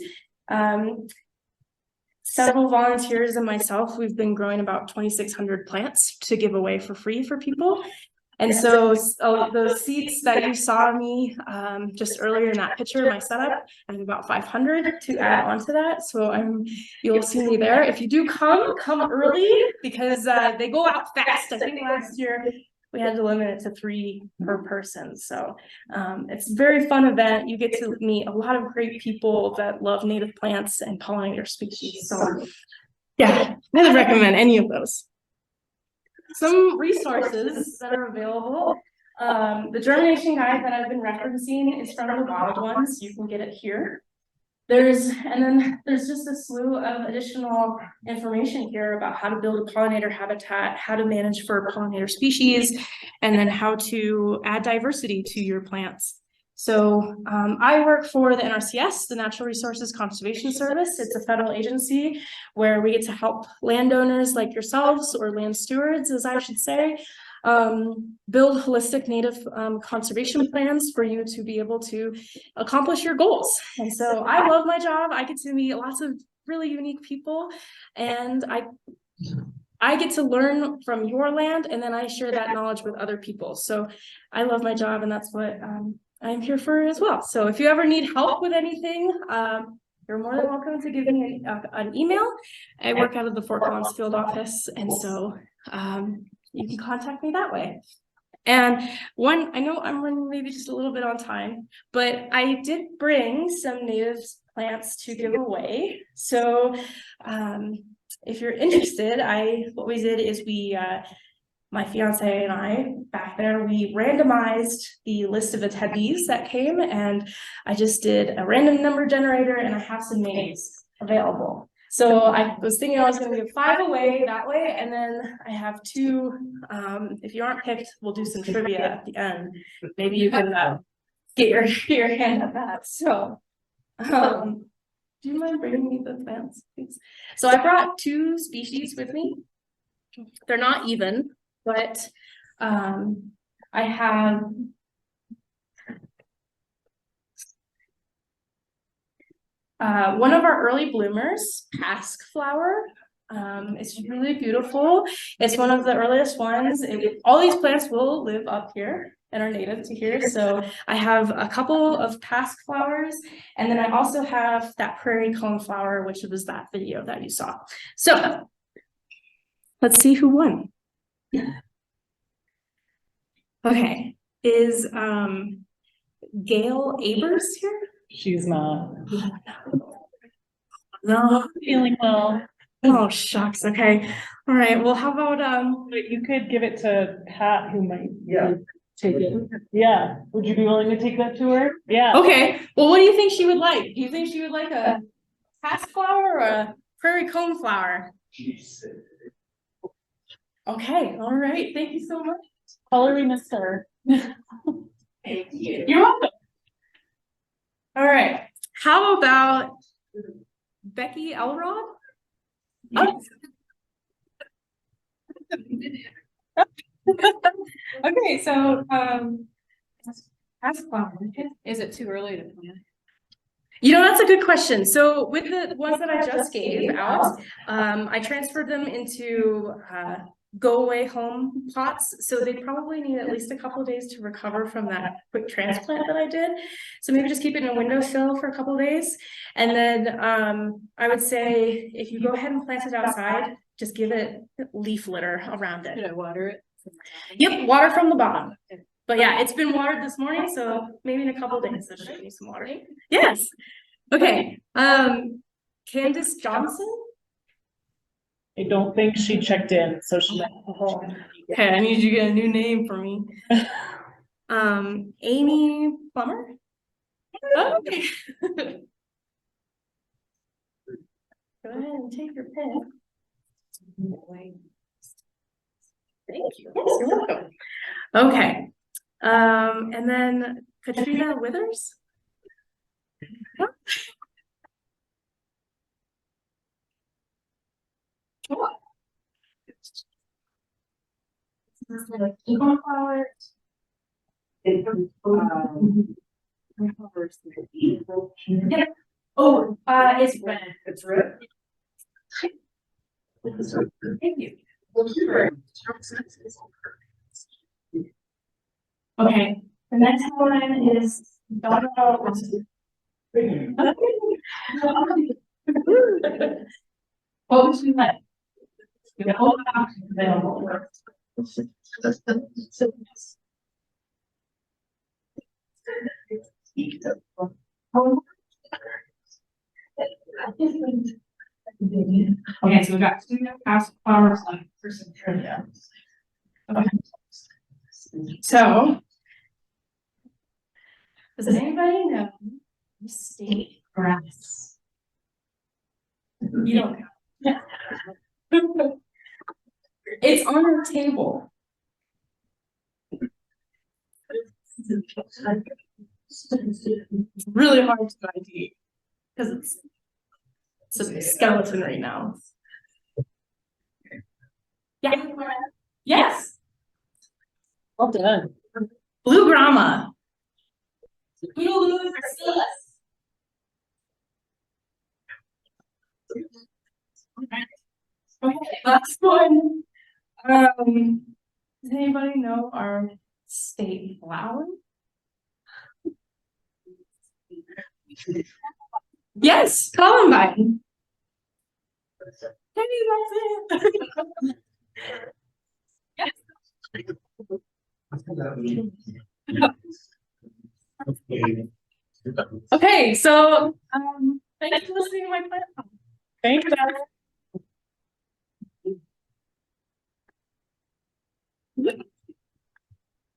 several volunteers and myself, we've been growing about 2,600 plants to give away for free for people. And so those seeds that you saw me just earlier in that picture, my setup, I have about 500 to add on to that. So you'll see me there. If you do come early because they go out fast. I think last year we had to limit it to 3 per person. So it's a very fun event. You get to meet a lot of great people that love native plants and pollinator species. So yeah, I highly recommend any of those. Some resources that are available. The germination guide that I've been referencing is from the Wild Ones. You can get it here. And then there's just a slew of additional information here about how to build a pollinator habitat, how to manage for pollinator species, and then how to add diversity to your plants. So I work for the NRCS, the Natural Resources Conservation Service. It's a federal agency where we get to help landowners like yourselves, or land stewards, as I should say, build holistic native conservation plans for you to be able to accomplish your goals. And so I love my job. I get to meet lots of really unique people, and I get to learn from your land, and then I share that knowledge with other people. So I love my job, and that's what I'm here for as well. So if you ever need help with anything, you're more than welcome to give me an email. I work out of the Fort Collins field office, and so you can contact me that way. And I know I'm running maybe just a little bit on time, but I did bring some native plants to give away. So if you're interested, what we did is my fiance and I back there, we randomized the list of attendees that came, and I just did a random number generator, and I have some names available. So I was thinking I was going to give 5 away that way, and then I have 2. If you aren't picked, we'll do some trivia at the end. Maybe you can get your hand at that. So, do you mind bringing me the plants, please? So I brought 2 species with me. They're not even, but I have one of our early bloomers, pasque flower. It's really beautiful. It's one of the earliest ones. All these plants will live up here and are native to here. So I have a couple of pasque flowers, and then I also have that prairie cone flower, which was that video that you saw. So let's see who won. Okay, is Gail Abers here? She's not No. feeling well. Oh, shucks. Okay. All right. Well, how about But you could give it to Pat, who might take it. Okay. Yeah. Would you be willing to take that to her? Yeah. okay. Well, what do you think she would like? Do you think she would like a pasque flower or a prairie cone flower? Okay. All right. Thank you so much. Call her, we missed her. Thank you. You're welcome. All right. How about Becky Elrod? Oh. Okay, so pasque flower. Is it too early to plant? You know, that's a good question. So with the ones that I just gave out, I transferred them into go away home pots. So they probably need at least a couple of days to recover from that quick transplant that I did. So maybe just keep it in a windowsill for a couple of days. And then I would say if you go ahead and plant it outside, just give it leaf litter around it. Should I water it? Yep, water from the bottom. But yeah, it's been watered this morning, so maybe in a couple of days there should be some water. Yes. Okay. Candace Johnson. I don't think she checked in, so she might. Okay, I need you to get a new name for me. Amy Plummer. Oh, okay. Go ahead and take your pen. Thank you. Yes, you're welcome. Okay. And then Katrina Withers. Yep. Oh, it's red. It's red. Thank you. Okay, the next one is Donna. What would you like? You have all the options available. Okay, so we've got 2 past flowers left for some trivia. Okay. So, does anybody know the state grass? You don't know. It's on our table. It's really hard to ID because it's a skeleton right now. Yeah. Yes. Well done. Blue grama. Okay, last one. Does anybody know our state flower? Yes, Columbine. Hey, that's it. Yes. Okay, so thanks for listening to my plan. Thank you.